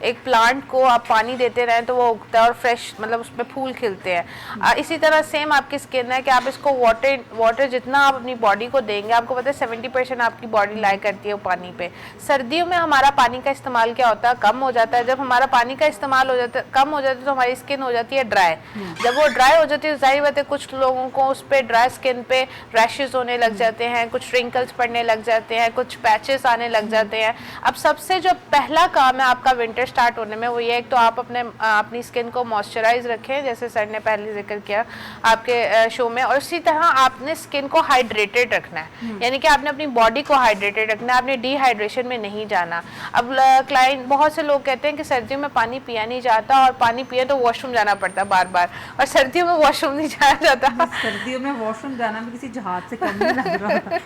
एक प्लांट को आप पानी देते रहें तो वो उगता है और फ्रेश, मतलब उसमें फूल खिलते हैं। इसी तरह सेम आपकी स्किन है कि आप इसको वाटर जितना आप अपनी बॉडी को देंगे, आपको पता है 70% आपकी बॉडी लाई करती है वो पानी पे। सर्दियों में हमारा पानी का इस्तेमाल क्या होता है, कम हो जाता है। जब हमारा पानी का इस्तेमाल हो जाता है, कम हो जाता है, तो हमारी स्किन हो जाती है ड्राई। जब वो ड्राई हो जाती है, जाहिर बात है कुछ लोगों को उस पर ड्राई स्किन पे रैशेज होने लग जाते हैं, कुछ रिंकल्स पड़ने लग जाते हैं, कुछ पैचेस आने लग जाते हैं। अब सबसे जो पहला काम है आपका विंटर स्टार्ट होने में, वो ये है तो आप अपनी स्किन को मॉइस्चराइज रखें, जैसे सर ने पहले जिक्र किया आपके शो में, और उसी तरह आपने स्किन को हाइड्रेटेड रखना है, यानी कि आपने अपनी बॉडी को हाइड्रेटेड रखना है, आपने डिहाइड्रेशन में नहीं जाना। अब क्लाइंट, बहुत से लोग कहते हैं कि सर्दियों में पानी पिया नहीं जाता और पानी पिए तो वॉशरूम जाना पड़ता है बार बार, और सर्दियों में वॉशरूम नहीं जाया जाता। सर्दियों में वॉशरूम जाना भी किसी जहाज से कम नहीं लग रहा।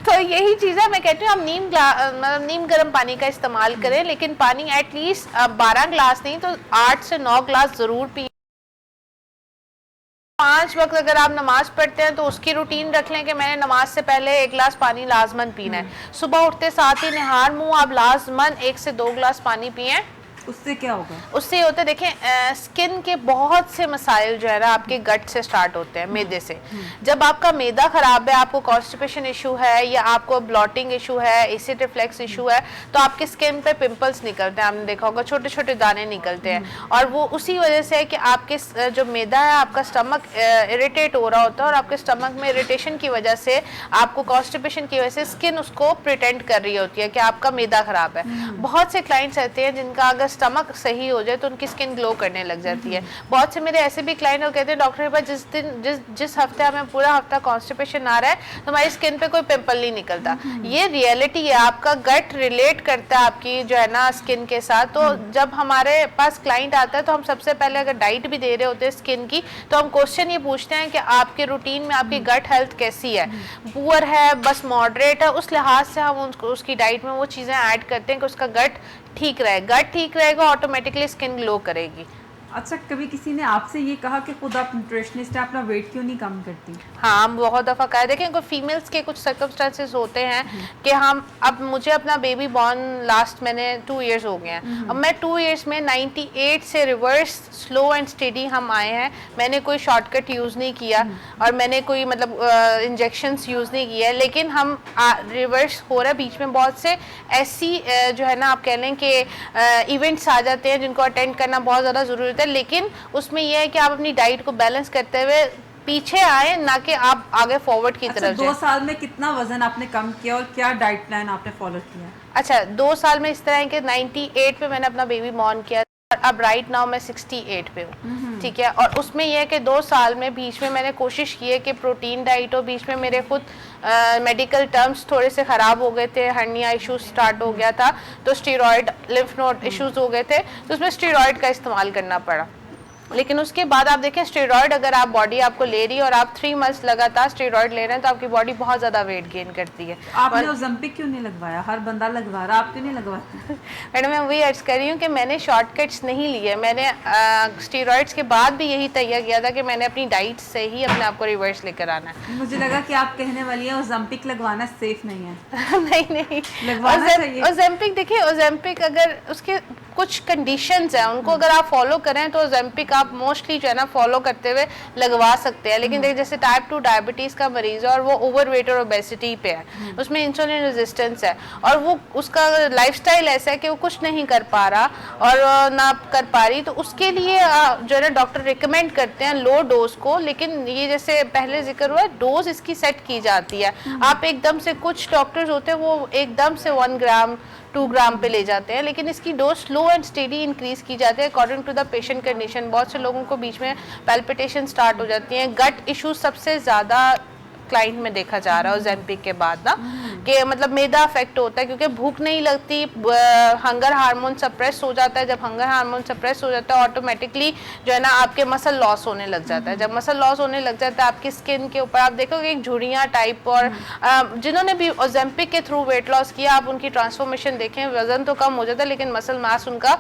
तो यही चीज़ है, मैं कहती हूँ हम नीम गर्म पानी का इस्तेमाल करें, लेकिन पानी एटलीस्ट 12 ग्लास नहीं तो 8 से 9 ग्लास ज़रूर पिए। 5 वक्त अगर आप नमाज पढ़ते हैं तो उसकी रूटीन रख लें कि मैंने नमाज से पहले 1 गिलास पानी लाजमन पीना है। सुबह उठते साथ ही निहार मुंह आप लाजमन 1 से 2 गिलास पानी पिए, उससे क्या होगा? उससे ये होता है, देखें स्किन के बहुत से मसाइल जो है ना आपके गट से स्टार्ट होते हैं, मैदे से। जब आपका मैदा खराब है, आपको कॉन्स्टिपेशन इशू है या आपको ब्लॉटिंग इशू है, एसिड रिफ्लेक्स इशू है, तो आपके स्किन पे पिंपल्स निकलते हैं, आपने देखा होगा छोटे छोटे दाने निकलते हैं। और वो उसी वजह से है कि आपके जो मैदा है, आपका स्टमक इरिटेट हो रहा होता है और आपके स्टमक में इरिटेशन की वजह से, आपको कॉन्स्टिपेशन की वजह से स्किन उसको प्रिटेंड कर रही होती है कि आपका मैदा खराब है। बहुत से क्लाइंट्स रहते हैं जिनका अगर स्टमक सही हो जाए तो उनकी स्किन ग्लो करने लग जाती है। बहुत से मेरे ऐसे भी क्लाइंट कहते हैं डॉक्टर के पास जिस हफ्ते हमें पूरा हफ्ता कॉन्स्टिपेशन आ रहा है तो हमारी स्किन पे कोई पिंपल नहीं निकलता। ये रियलिटी है, आपका गट रिलेट करता है आपकी जो है ना स्किन के साथ। तो जब हमारे पास क्लाइंट आता है तो हम सबसे पहले अगर डाइट भी दे रहे होते हैं स्किन की, तो हम क्वेश्चन ये पूछते हैं कि आपके रूटीन में आपकी गट हेल्थ कैसी है, पुअर है, बस मॉडरेट है, उस लिहाज से हम उसकी डाइट में वो चीज़ें ऐड करते हैं कि उसका गट ठीक रहे। गट ठीक रहेगा, ऑटोमेटिकली स्किन ग्लो करेगी। अच्छा, कभी किसी ने आपसे ये कहा कि खुद आप न्यूट्रिशनिस्ट हैं, अपना वेट क्यों नहीं कम करती? हाँ, हम बहुत दफ़ा कहा। देखें, कोई फीमेल्स के कुछ सर्कमस्टांसेस होते हैं कि हम, अब मुझे अपना बेबी बॉर्न लास्ट मैंने 2 इयर्स हो गए हैं। अब मैं 2 इयर्स में 98 से रिवर्स स्लो एंड स्टेडी हम आए हैं। मैंने कोई शॉर्टकट यूज़ नहीं किया और मैंने कोई मतलब इंजेक्शंस यूज़ नहीं किया, लेकिन हम रिवर्स हो रहा है। बीच में बहुत से ऐसी जो है ना आप कह लें कि इवेंट्स आ जाते हैं जिनको अटेंड करना बहुत ज़्यादा ज़रूरी है, लेकिन उसमें यह है कि आप अपनी डाइट को बैलेंस करते हुए पीछे आए, ना कि आप आगे फॉरवर्ड की तरफ जाएं। 2 साल में कितना वजन आपने कम किया और क्या डाइट प्लान आपने फॉलो किया? अच्छा, 2 साल में इस तरह है कि 98 पे मैंने अपना बेबी बॉर्न किया और अब राइट नाउ मैं 68 पे हूँ, ठीक है। और उसमें यह है कि 2 साल में बीच में मैंने कोशिश की है कि प्रोटीन डाइट हो। बीच में मेरे खुद मेडिकल टर्म्स थोड़े से ख़राब हो गए थे, हर्निया इश्यूज स्टार्ट हो गया था, तो स्टीरॉयड, लिम्फ नोड इश्यूज हो गए थे, तो उसमें स्टीरॉयड का इस्तेमाल करना पड़ा। लेकिन उसके बाद आप देखें, स्टेरॉयड अगर आप बॉडी आपको ले रही है और आप 3 मंथ्स लगातार स्टेरॉयड ले रहे हैं तो आपकी बॉडी बहुत ज़्यादा वेट गेन करती है। आपने ओज़ेम्पिक क्यों नहीं लगवाया? हर बंदा लगवा रहा, आप क्यों नहीं लगवाते? मैडम, मैं वही अर्ज कर रही हूँ कि मैंने शॉर्टकट्स नहीं लिए। मैंने स्टेरॉयड्स के बाद भी यही तैयार किया था कि मैंने अपनी डाइट से ही अपने आप को रिवर्स लेकर आना है। मुझे लगा कि आप कहने वाली हैं ओज़ेम्पिक लगवाना सेफ नहीं है। नहीं, लगवाना चाहिए। ओज़ेम्पिक, देखिए ओज़ेम्पिक अगर उसके कुछ कंडीशंस हैं, उनको अगर आप फॉलो करें तो ओज़ेम्पिक आप मोस्टली जो है ना फॉलो करते हुए लगवा सकते हैं। लेकिन देखिए, जैसे टाइप 2 डायबिटीज़ का मरीज़ है और वो ओवरवेट और ओबेसिटी पे है, उसमें इंसुलिन रेजिस्टेंस है और वो उसका लाइफस्टाइल ऐसा है कि वो कुछ नहीं कर पा रहा और ना कर पा रही, तो उसके लिए जो है ना डॉक्टर रिकमेंड करते हैं लो डोज को। लेकिन ये जैसे पहले जिक्र हुआ, डोज इसकी सेट की जाती है। आप एकदम से, कुछ डॉक्टर्स होते हैं वो एकदम से 1 ग्राम 2 ग्राम पे ले जाते हैं, लेकिन इसकी dose slow and steady increase की जाती है according to the patient condition. बहुत से लोगों को बीच में पैल्पिटेशन स्टार्ट हो जाती हैं। गट इश्यूज सबसे ज़्यादा क्लाइंट में देखा जा रहा है ओज़ेम्पिक के बाद ना, कि मतलब मैदा अफेक्ट होता है क्योंकि भूख नहीं लगती, हंगर हार्मोन सप्रेस हो जाता है। जब हंगर हार्मोन सप्रेस हो जाता है, ऑटोमेटिकली जो है ना आपके मसल लॉस होने लग जाता है। जब मसल लॉस होने लग जाता है, आपकी स्किन के ऊपर आप देखोगे एक झुर्रियाँ टाइप। और जिन्होंने भी ओज़ेम्पिक के थ्रू वेट लॉस किया, आप उनकी ट्रांसफॉर्मेशन देखें, वजन तो कम हो जाता है लेकिन मसल मास उनका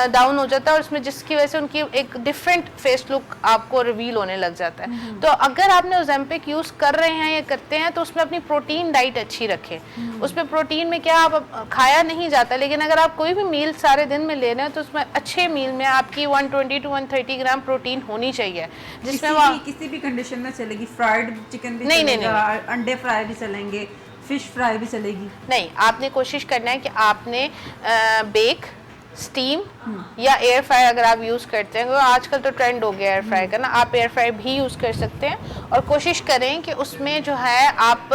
डाउन हो जाता है, और इसमें जिसकी वजह से उनकी एक डिफरेंट फेस लुक आपको रिवील होने लग जाता है। तो अगर आपने ओज़ेम्पिक यूज़ कर रहे हैं या करते हैं तो उसमें अपनी प्रोटीन डाइट अच्छी रखें। उसमें प्रोटीन में क्या, आप खाया नहीं जाता, लेकिन अगर आप कोई भी मील सारे दिन में ले रहे हैं तो उसमें अच्छे मील में आपकी 120 to 130 ग्राम प्रोटीन होनी चाहिए, जिसमें किसी भी कंडीशन में चलेगी। फ्राइड चिकन भी नहीं, चलेगा, अंडे फ्राई भी चलेंगे, फिश फ्राई भी चलेगी। नहीं, आपने कोशिश करना है कि आपने बेक, स्टीम या एयर फ्राई अगर आप यूज़ करते हैं, तो आजकल तो ट्रेंड हो गया एयर फ्राई का ना, आप एयर फ्राई भी यूज़ कर सकते हैं। और कोशिश करें कि उसमें जो है आप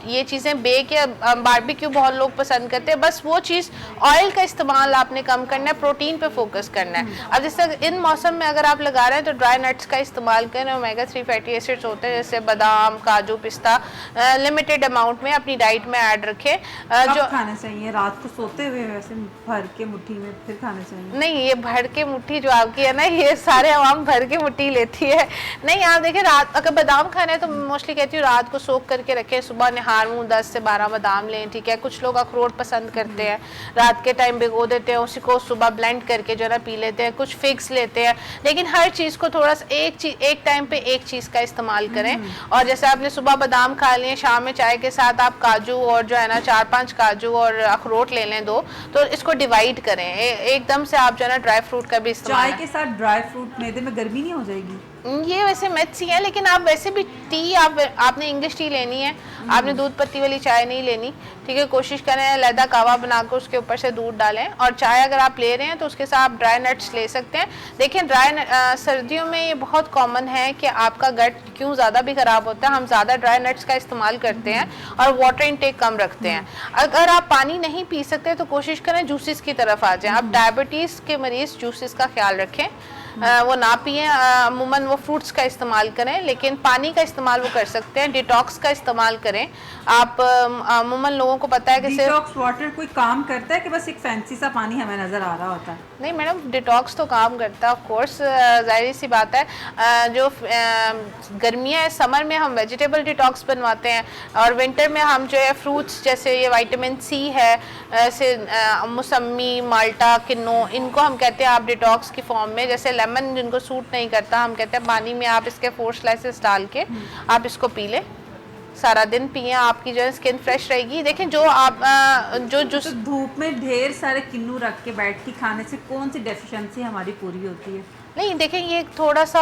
ये चीज़ें बेक या बारबेक्यू बहुत लोग पसंद करते हैं, बस वो चीज़ ऑयल का इस्तेमाल आपने कम करना है, प्रोटीन पे फोकस करना है। अब जैसे इन मौसम में अगर आप लगा रहे हैं तो ड्राई नट्स का इस्तेमाल करें। ओमेगा 3 फैटी एसिड्स होते हैं जैसे बादाम, काजू, पिस्ता, लिमिटेड अमाउंट में अपनी डाइट में ऐड रखें। जो खाना चाहिए रात को सोते हुए, वैसे भर के मुट्ठी में फिर खाना चाहिए? नहीं, ये भर के मुट्ठी जो आपकी है ना, ये सारे आवाम भर के मुट्ठी लेती है। नहीं, आप देखिए, रात अगर बादाम खाना है तो मोस्टली कहती हूँ रात को सोख करके रखें, सुबह निहार मुँह 10 से 12 बादाम लें, ठीक है। कुछ लोग अखरोट पसंद करते हैं, रात के टाइम भिगो देते हैं, उसी को सुबह ब्लेंड करके जो है ना पी लेते हैं। कुछ फिग्स लेते हैं, लेकिन हर चीज़ को थोड़ा सा एक टाइम पे एक चीज़ का इस्तेमाल करें। और जैसे आपने सुबह बादाम खा लिए, शाम में चाय के साथ आप काजू और जो है ना 4-5 काजू और अखरोट ले लें 2, तो इसको डिवाइड करें। दें। एकदम से आप जो है ना ड्राई फ्रूट का भी इस्तेमाल चाय के साथ ड्राई फ्रूट मैदे में गर्मी नहीं हो जाएगी? ये वैसे मिथ्स ही है, लेकिन आप वैसे भी टी आपने इंग्लिश टी लेनी है, आपने दूध पत्ती वाली चाय नहीं लेनी, ठीक है। कोशिश करें लैदा कावा बनाकर उसके ऊपर से दूध डालें, और चाय अगर आप ले रहे हैं तो उसके साथ आप ड्राई नट्स ले सकते हैं। देखिए सर्दियों में ये बहुत कॉमन है कि आपका गट क्यों ज़्यादा भी ख़राब होता है, हम ज़्यादा ड्राई नट्स का इस्तेमाल करते हैं और वाटर इनटेक कम रखते हैं। अगर आप पानी नहीं पी सकते तो कोशिश करें जूसेस की तरफ आ जाएं। आप डायबिटीज़ के मरीज़ जूसेस का ख्याल रखें, वो ना पिए, अमूमन वो फ्रूट्स का इस्तेमाल करें, लेकिन पानी का इस्तेमाल वो कर सकते हैं। डिटॉक्स का इस्तेमाल करें। आप अमूमन लोगों को पता है कि डिटॉक्स वाटर कोई काम करता है कि बस एक फैंसी सा पानी हमें नजर आ रहा होता है? नहीं मैडम, डिटॉक्स तो काम करता है ऑफ कोर्स, जाहिर सी बात है। जो गर्मियाँ है, समर में हम वेजिटेबल डिटॉक्स बनवाते हैं, और विंटर में हम जो है फ्रूट्स जैसे ये विटामिन सी है, ऐसे मौसमी, माल्टा, किन्नो, इनको हम कहते हैं आप डिटॉक्स की फॉर्म में। जैसे लेमन जिनको सूट नहीं करता, हम कहते हैं पानी में आप इसके 4 स्लाइसेस डाल के आप इसको पी लें, सारा दिन पिए, आपकी जो है स्किन फ्रेश रहेगी। देखें जो आप जो तो धूप में ढेर सारे किन्नू रख के बैठ के खाने से कौन सी डेफिशिएंसी हमारी पूरी होती है? नहीं देखें, ये थोड़ा सा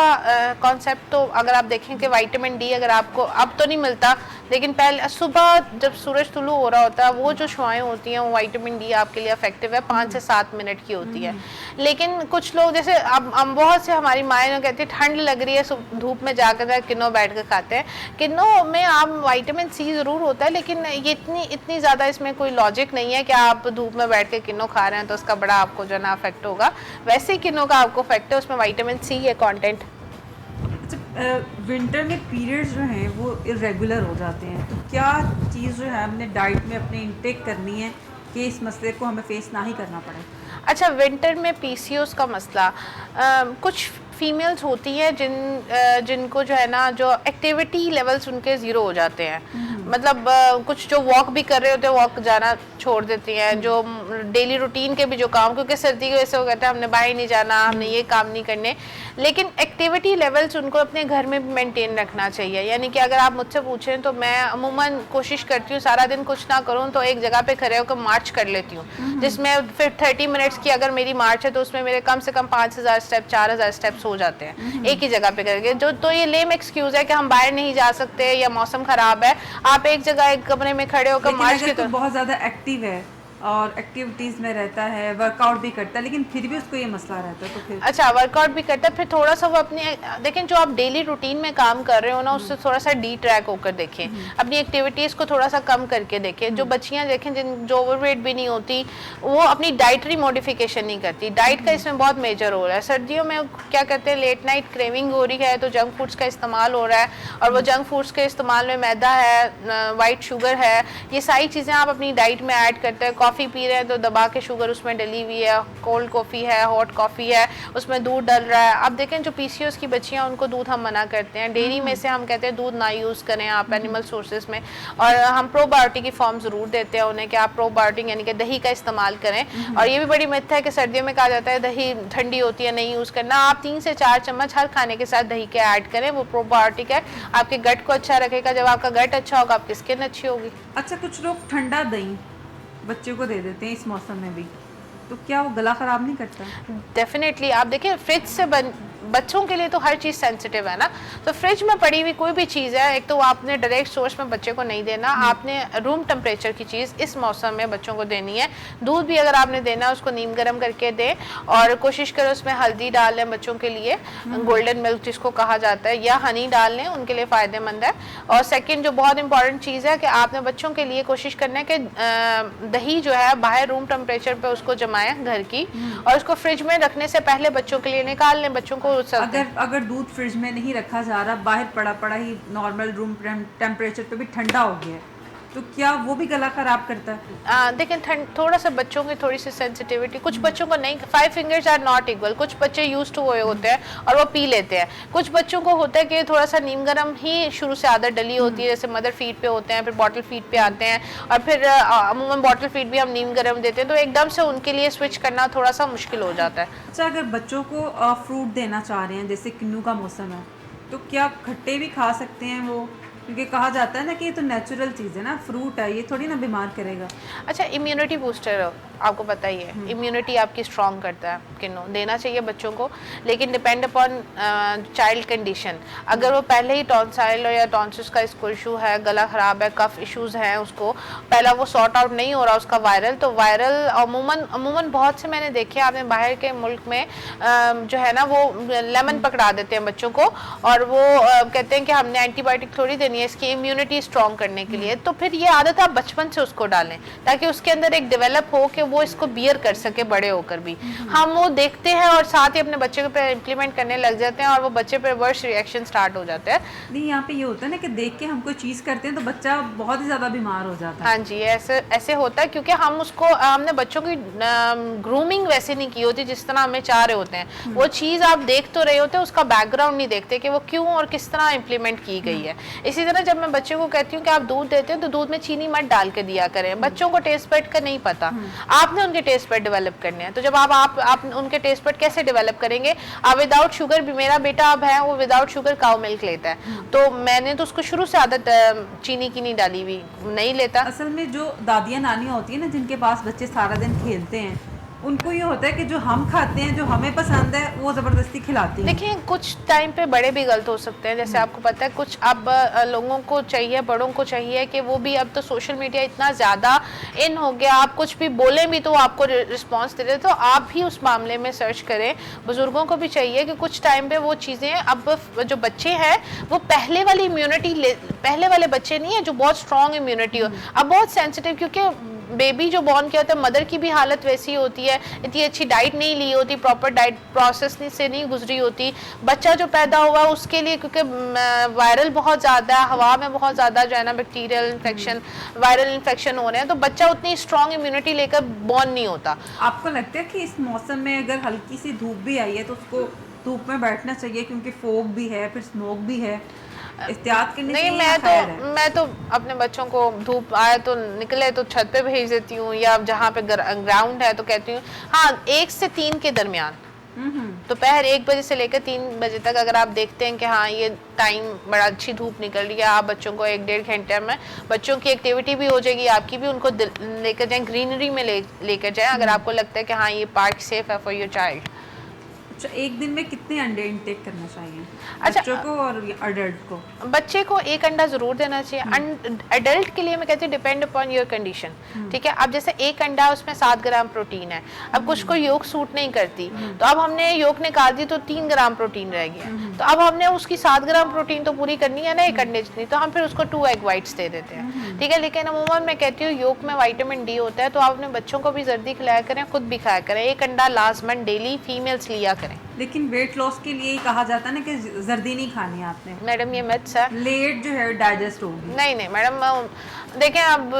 कॉन्सेप्ट तो अगर आप देखें कि विटामिन डी अगर आपको अब तो नहीं मिलता, लेकिन पहले सुबह जब सूरज तुलू हो रहा होता है वो जो शुआएं होती हैं वो विटामिन डी आपके लिए इफेक्टिव है, 5 से 7 मिनट की होती है। लेकिन कुछ लोग जैसे अब बहुत से हमारी माएँ कहती है ठंड लग रही है, धूप में जाकर किन्नो बैठ कर खाते हैं। किन्नो में आप विटामिन सी ज़रूर होता है, लेकिन ये इतनी ज़्यादा इसमें कोई लॉजिक नहीं है कि आप धूप में बैठ के किन्नो खा रहे हैं तो उसका बड़ा आपको जो है ना अफेक्ट होगा। वैसे ही किन्नो का आपको इफेक्ट है, उसमें विटामिन सी है कंटेंट। अच्छा, विंटर में पीरियड्स जो हैं वो इरेगुलर हो जाते हैं, तो क्या चीज़ जो है हमने डाइट में अपने इंटेक करनी है कि इस मसले को हमें फेस ना ही करना पड़े? अच्छा, विंटर में पीसीओएस का मसला, कुछ फीमेल्स होती हैं जिनको जो है ना जो एक्टिविटी लेवल्स उनके ज़ीरो हो जाते हैं, मतलब कुछ जो वॉक भी कर रहे होते हैं वॉक जाना छोड़ देती हैं, जो डेली रूटीन के भी जो काम, क्योंकि सर्दी की वजह से वो कहते हैं हमने बाहर नहीं जाना, हमने ये काम नहीं करने, लेकिन एक्टिविटी लेवल्स उनको अपने घर में भी मेंटेन रखना चाहिए। यानी कि अगर आप मुझसे पूछें तो मैं अमूमन कोशिश करती हूँ सारा दिन कुछ ना करूँ तो एक जगह पे खड़े होकर मार्च कर लेती हूँ, जिसमें फिर 30 मिनट्स की अगर मेरी मार्च है तो उसमें मेरे कम से कम 5000 स्टेप 4000 स्टेप्स हो जाते हैं एक ही जगह पे करके। जो तो ये लेम एक्सक्यूज है कि हम बाहर नहीं जा सकते या मौसम खराब है, आप एक जगह एक कमरे में खड़े होकर मार्च की, तो बहुत ज़्यादा एक्टिव है और एक्टिविटीज़ में रहता है, वर्कआउट भी करता है, लेकिन फिर भी उसको ये मसला रहता है, तो फिर अच्छा वर्कआउट भी करता है, फिर थोड़ा सा वो अपनी देखें जो आप डेली रूटीन में काम कर रहे हो ना उससे थोड़ा सा डी ट्रैक होकर देखें, अपनी एक्टिविटीज़ को थोड़ा सा कम करके देखें। जो बच्चियां देखें जो ओवरवेट भी नहीं होती, वो अपनी डाइटरी मॉडिफिकेशन नहीं करती, डाइट का इसमें बहुत मेजर रोल है। सर्दियों में क्या कहते हैं, लेट नाइट क्रेविंग हो रही है तो जंक फूड्स का इस्तेमाल हो रहा है, और वो जंक फूड्स के इस्तेमाल में मैदा है, वाइट शुगर है, ये सारी चीज़ें आप अपनी डाइट में ऐड करते हैं। कॉफ़ी पी रहे हैं तो दबा के शुगर उसमें डली हुई है, कोल्ड कॉफ़ी है, हॉट कॉफ़ी है, उसमें दूध डल रहा है। आप देखें जो पीसीओएस की बच्चियां उनको दूध हम मना करते हैं, डेयरी में से हम कहते हैं दूध ना यूज़ करें आप एनिमल सोर्सेज में, और हम प्रोबायोटिक की फॉर्म ज़रूर देते हैं उन्हें कि आप प्रोबायोटिक यानी कि दही का इस्तेमाल करें। और ये भी बड़ी मिथ है कि सर्दियों में कहा जाता है दही ठंडी होती है नहीं यूज़ करना, आप 3 से 4 चम्मच हर खाने के साथ दही के ऐड करें, वो प्रोबायोटिक है, आपके गट को अच्छा रखेगा। जब आपका गट अच्छा होगा आपकी स्किन अच्छी होगी। अच्छा, कुछ लोग ठंडा दही बच्चों को दे देते हैं इस मौसम में भी, तो क्या वो गला ख़राब नहीं करता? डेफिनेटली आप देखिए फ्रिज से बच्चों के लिए तो हर चीज़ सेंसिटिव है ना, तो फ्रिज में पड़ी हुई कोई भी चीज़ है, एक तो आपने डायरेक्ट सोर्स में बच्चे को नहीं देना, आपने रूम टेम्परेचर की चीज़ इस मौसम में बच्चों को देनी है। दूध भी अगर आपने देना है उसको नीम गर्म करके दें, और कोशिश करें उसमें हल्दी डाल लें बच्चों के लिए, गोल्डन मिल्क जिसको कहा जाता है, या हनी डाल लें, उनके लिए फ़ायदेमंद है। और सेकेंड जो बहुत इंपॉर्टेंट चीज़ है कि आपने बच्चों के लिए कोशिश करना है कि दही जो है बाहर रूम टेम्परेचर पर उसको जमाएं घर की, और उसको फ्रिज में रखने से पहले बच्चों के लिए निकाल लें। बच्चों को अगर दूध फ्रिज में नहीं रखा जा रहा, बाहर पड़ा ही नॉर्मल रूम टेम्परेचर पे भी ठंडा हो गया, तो क्या वो भी गला खराब करता है? देखिए थोड़ा सा बच्चों की थोड़ी सी सेंसिटिविटी, कुछ बच्चों को नहीं, 5 फिंगर्स आर नॉट इक्वल, कुछ बच्चे यूज्ड टू हुए होते हैं और वो पी लेते हैं, कुछ बच्चों को होता है कि थोड़ा सा नीम गर्म ही शुरू से आदत डली होती है, जैसे मदर फीड पे होते हैं, फिर बॉटल फीड पे आते हैं, और फिर अमूमन बॉटल फीड भी हम नीम गर्म देते हैं, तो एकदम से उनके लिए स्विच करना थोड़ा सा मुश्किल हो जाता है। अच्छा, अगर बच्चों को फ्रूट देना चाह रहे हैं, जैसे किन्नू का मौसम है, तो क्या खट्टे भी खा सकते हैं वो? क्योंकि कहा जाता है ना कि ये तो नेचुरल चीज़ है ना, फ्रूट है, ये थोड़ी ना बीमार करेगा। अच्छा, इम्यूनिटी बूस्टर आपको पता ही है, इम्यूनिटी आपकी स्ट्रॉन्ग करता है, किनो देना चाहिए बच्चों को, लेकिन डिपेंड अपॉन चाइल्ड कंडीशन। अगर वो पहले ही टॉन्साइल या टॉन्सिस का इसको इशू है, गला ख़राब है, कफ इश्यूज़ हैं, उसको पहला वो सॉर्ट आउट नहीं हो रहा उसका वायरल, तो वायरल अमूमन बहुत से मैंने देखे आपने बाहर के मुल्क में जो है ना वो लेमन पकड़ा देते हैं बच्चों को, और वो कहते हैं कि हमने एंटीबायोटिक थोड़ी देनी है इसकी इम्यूनिटी स्ट्रॉन्ग करने के लिए। तो फिर ये आदत आप बचपन से उसको डालें ताकि उसके अंदर एक डेवलप हो कि वो इसको बियर कर सके बड़े होकर भी। हम वो देखते हैं और साथ ही अपने बच्चे पे इम्प्लीमेंट करने लग जाते हैं और वो बच्चे पे वर्स्ट रिएक्शन स्टार्ट हो जाते हैं। नहीं, यहाँ पे ये होता है ना कि देख के हम कोई चीज़ करते हैं तो बच्चा बहुत ही ज़्यादा बीमार हो जाता है। हाँ जी, ऐसे होता है क्योंकि हमने बच्चों की ग्रूमिंग वैसे नहीं की होती जिस तरह हमें चाह रहे होते हैं। वो चीज़ आप देख तो रहे होते हैं, उसका बैकग्राउंड नहीं देखते कि वो क्यों और किस तरह इम्प्लीमेंट की गई है। इसी तरह जब मैं बच्चे को कहती हूँ कि आप दूध देते हैं तो दूध में चीनी मत डाल के दिया करें। बच्चों को टेस्ट बड का नहीं पता, आपने उनके टेस्ट बड डेवलप करने हैं। तो जब आप उनके टेस्ट बड कैसे डेवलप करेंगे? आप विदाउट शुगर भी, मेरा बेटा अब है वो विदाउट शुगर काउ मिल्क लेता है, तो मैंने तो उसको शुरू से आदत चीनी की नहीं डाली हुई, नहीं लेता। असल में जो दादियाँ नानियाँ होती है ना, जिनके पास बच्चे सारा दिन खेलते हैं, उनको ये होता है कि जो हम खाते हैं, जो हमें पसंद है, वो ज़बरदस्ती खिलाती है। देखिए कुछ टाइम पे बड़े भी गलत हो सकते हैं, जैसे आपको पता है कुछ अब लोगों को चाहिए, बड़ों को चाहिए कि वो भी, अब तो सोशल मीडिया इतना ज़्यादा इन हो गया, आप कुछ भी बोलें भी तो आपको रिस्पॉन्स दे रहे, तो आप भी उस मामले में सर्च करें। बुजुर्गों को भी चाहिए कि कुछ टाइम पे वो चीज़ें, अब जो बच्चे हैं वो पहले वाली इम्यूनिटी, पहले वाले बच्चे नहीं है जो बहुत स्ट्रॉन्ग इम्यूनिटी हो, अब बहुत सेंसिटिव, क्योंकि बेबी जो बॉर्न किया होता है मदर की भी हालत वैसी होती है, इतनी अच्छी डाइट नहीं ली होती, प्रॉपर डाइट प्रोसेस से नहीं गुजरी होती। बच्चा जो पैदा हुआ उसके लिए, क्योंकि वायरल बहुत ज़्यादा है, हवा में बहुत ज़्यादा जो है ना बैक्टीरियल इन्फेक्शन, वायरल इन्फेक्शन हो रहे हैं, तो बच्चा उतनी स्ट्रॉन्ग इम्यूनिटी लेकर बॉर्न नहीं होता। आपको लगता है कि इस मौसम में अगर हल्की सी धूप भी आई है तो उसको धूप में बैठना चाहिए, क्योंकि फोग भी है, फिर स्मोक भी है, एहतियात करनी नहीं, चाहिए? मैं तो अपने बच्चों को धूप आए तो निकले तो छत पे भेज देती हूँ, या जहाँ पे ग्राउंड है तो कहती हूँ हाँ 1 से 3 के दरमियान, दोपहर 1 बजे से लेकर 3 बजे तक अगर आप देखते हैं कि हाँ ये टाइम बड़ा अच्छी धूप निकल रही है, आप बच्चों को 1-1.5 घंटे में बच्चों की एक्टिविटी भी हो जाएगी, आपकी भी, उनको लेकर जाएं, ग्रीनरी में लेकर जाएं अगर आपको लगता है कि हाँ ये पार्क सेफ है फॉर योर चाइल्ड। अच्छा, एक दिन में कितने अंडे इंटेक करना चाहिए अच्छा, बच्चों को और अडल्ट को? बच्चे को 1 अंडा जरूर देना चाहिए। अडल्ट के लिए मैं कहती हूँ डिपेंड अपॉन योर कंडीशन, ठीक है। अब जैसे 1 अंडा उसमें 7 ग्राम प्रोटीन है, अब कुछ को योग सूट नहीं करती, तो अब हमने योग निकाल दी तो 3 ग्राम प्रोटीन रह गया, तो अब हमने उसकी 7 ग्राम प्रोटीन तो पूरी करनी है ना 1 अंडे जितनी, तो हम फिर उसको 2 एग वाइट्स दे देते हैं, ठीक है। लेकिन अमूमन मैं कहती हूँ योग में विटामिन डी होता है, तो आप अपने बच्चों को भी जर्दी खिलाया करें, खुद भी खाया करें, 1 अंडा लाजमन डेली फीमेल्स लिया करें। लेकिन वेट लॉस के लिए ही कहा जाता है ना कि जर्दी नहीं खानी है आपने, मैडम ये मिथ्स है, लेट जो है डाइजेस्ट होगी। नहीं मैडम, देखें अब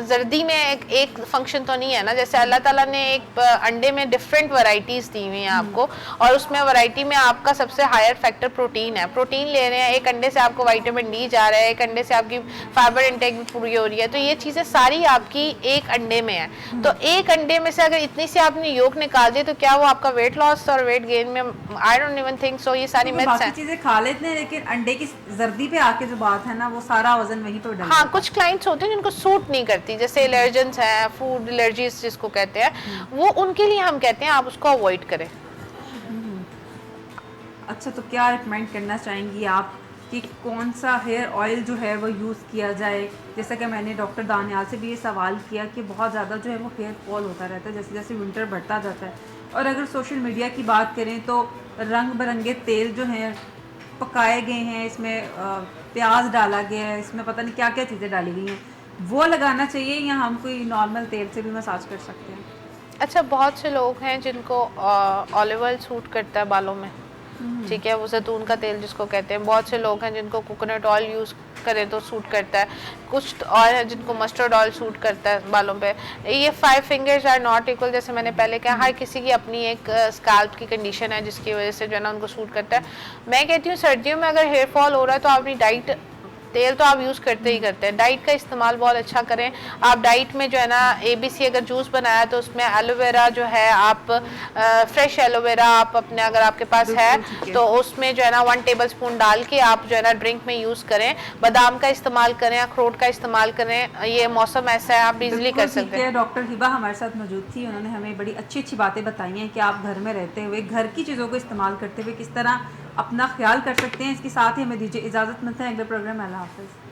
जर्दी में एक फंक्शन तो नहीं है ना, जैसे अल्लाह ताला ने एक अंडे में डिफरेंट वैरायटीज़ दी हुई हैं आपको, और उसमें वैरायटी में आपका सबसे हायर फैक्टर प्रोटीन है, प्रोटीन ले रहे हैं, 1 अंडे से आपको विटामिन डी जा रहा है, 1 अंडे से आपकी फाइबर इंटेक भी पूरी हो रही है, तो ये चीज़ें सारी आपकी 1 अंडे में है। तो 1 अंडे में से अगर इतनी से आपने योग निकाल दिए तो क्या वो आपका वेट लॉस और वेट गेन में, I don't even think so, ये सारी मिथ्स हैं। चीज़ें खा लेते हैं, लेकिन अंडे की जर्दी पे आके जो बात है ना, वो सारा वजन वहीं पर डल। हाँ, कुछ क्लाइंट्स होते हैं जिनको सूट नहीं करती, जैसे एलर्जेंस हैं, फूड एलर्जीज जिसको कहते हैं, वो उनके लिए हम कहते हैं आप उसको अवॉइड करें। अच्छा, तो क्या रिकमेंड करना चाहेंगी आप कि कौन सा हेयर ऑयल जो है वो यूज़ किया जाए? जैसा कि मैंने डॉक्टर दानियाल से भी ये सवाल किया कि बहुत ज़्यादा जो है वो हेयर फॉल होता रहता है जैसे जैसे विंटर बढ़ता जाता है, और अगर सोशल मीडिया की बात करें तो रंग बिरंगे तेल जो हैं पकाए गए हैं, इसमें प्याज डाला गया है, इसमें पता नहीं क्या क्या चीज़ें डाली गई हैं, वो लगाना चाहिए या हम कोई नॉर्मल तेल से भी मसाज कर सकते हैं? अच्छा, बहुत से लोग हैं जिनको ऑलिव ऑयल सूट करता है बालों में, ठीक है, वो जैतून का तेल जिसको कहते हैं। बहुत से लोग हैं जिनको कोकोनट ऑयल यूज़ करें तो सूट करता है, कुछ और है जिनको मस्टर्ड ऑयल सूट करता है बालों पे। ये 5 फिंगर्स आर नॉट इक्वल, जैसे मैंने पहले कहा, हर किसी की अपनी एक स्कैल्प की कंडीशन है जिसकी वजह से जो है ना उनको सूट करता है। मैं कहती हूँ सर्दियों में अगर हेयर फॉल हो रहा है तो आप अपनी डाइट तेल तो आप यूज़ करते ही करते हैं। डाइट का इस्तेमाल बहुत अच्छा करें। आप डाइट में जो है ना ABC अगर जूस बनाया तो उसमें एलोवेरा जो है आप फ्रेश एलोवेरा आप अपने अगर आपके पास है तो उसमें जो है ना 1 टेबलस्पून डाल के आप जो है ना ड्रिंक में यूज़ करें। बादाम का इस्तेमाल करें, अखरोट का इस्तेमाल करें, ये मौसम ऐसा है आप इजीली कर सकते हैं। डॉक्टर हिबा हमारे साथ मौजूद थी, उन्होंने हमें बड़ी अच्छी अच्छी बातें बताई हैं कि आप घर में रहते हुए घर की चीज़ों को इस्तेमाल करते हुए किस तरह अपना ख्याल कर सकते हैं। इसके साथ ही हमें दीजिए इजाज़त, मिलते हैं अगले प्रोग्राम में। अल्लाह हाफ़िज़।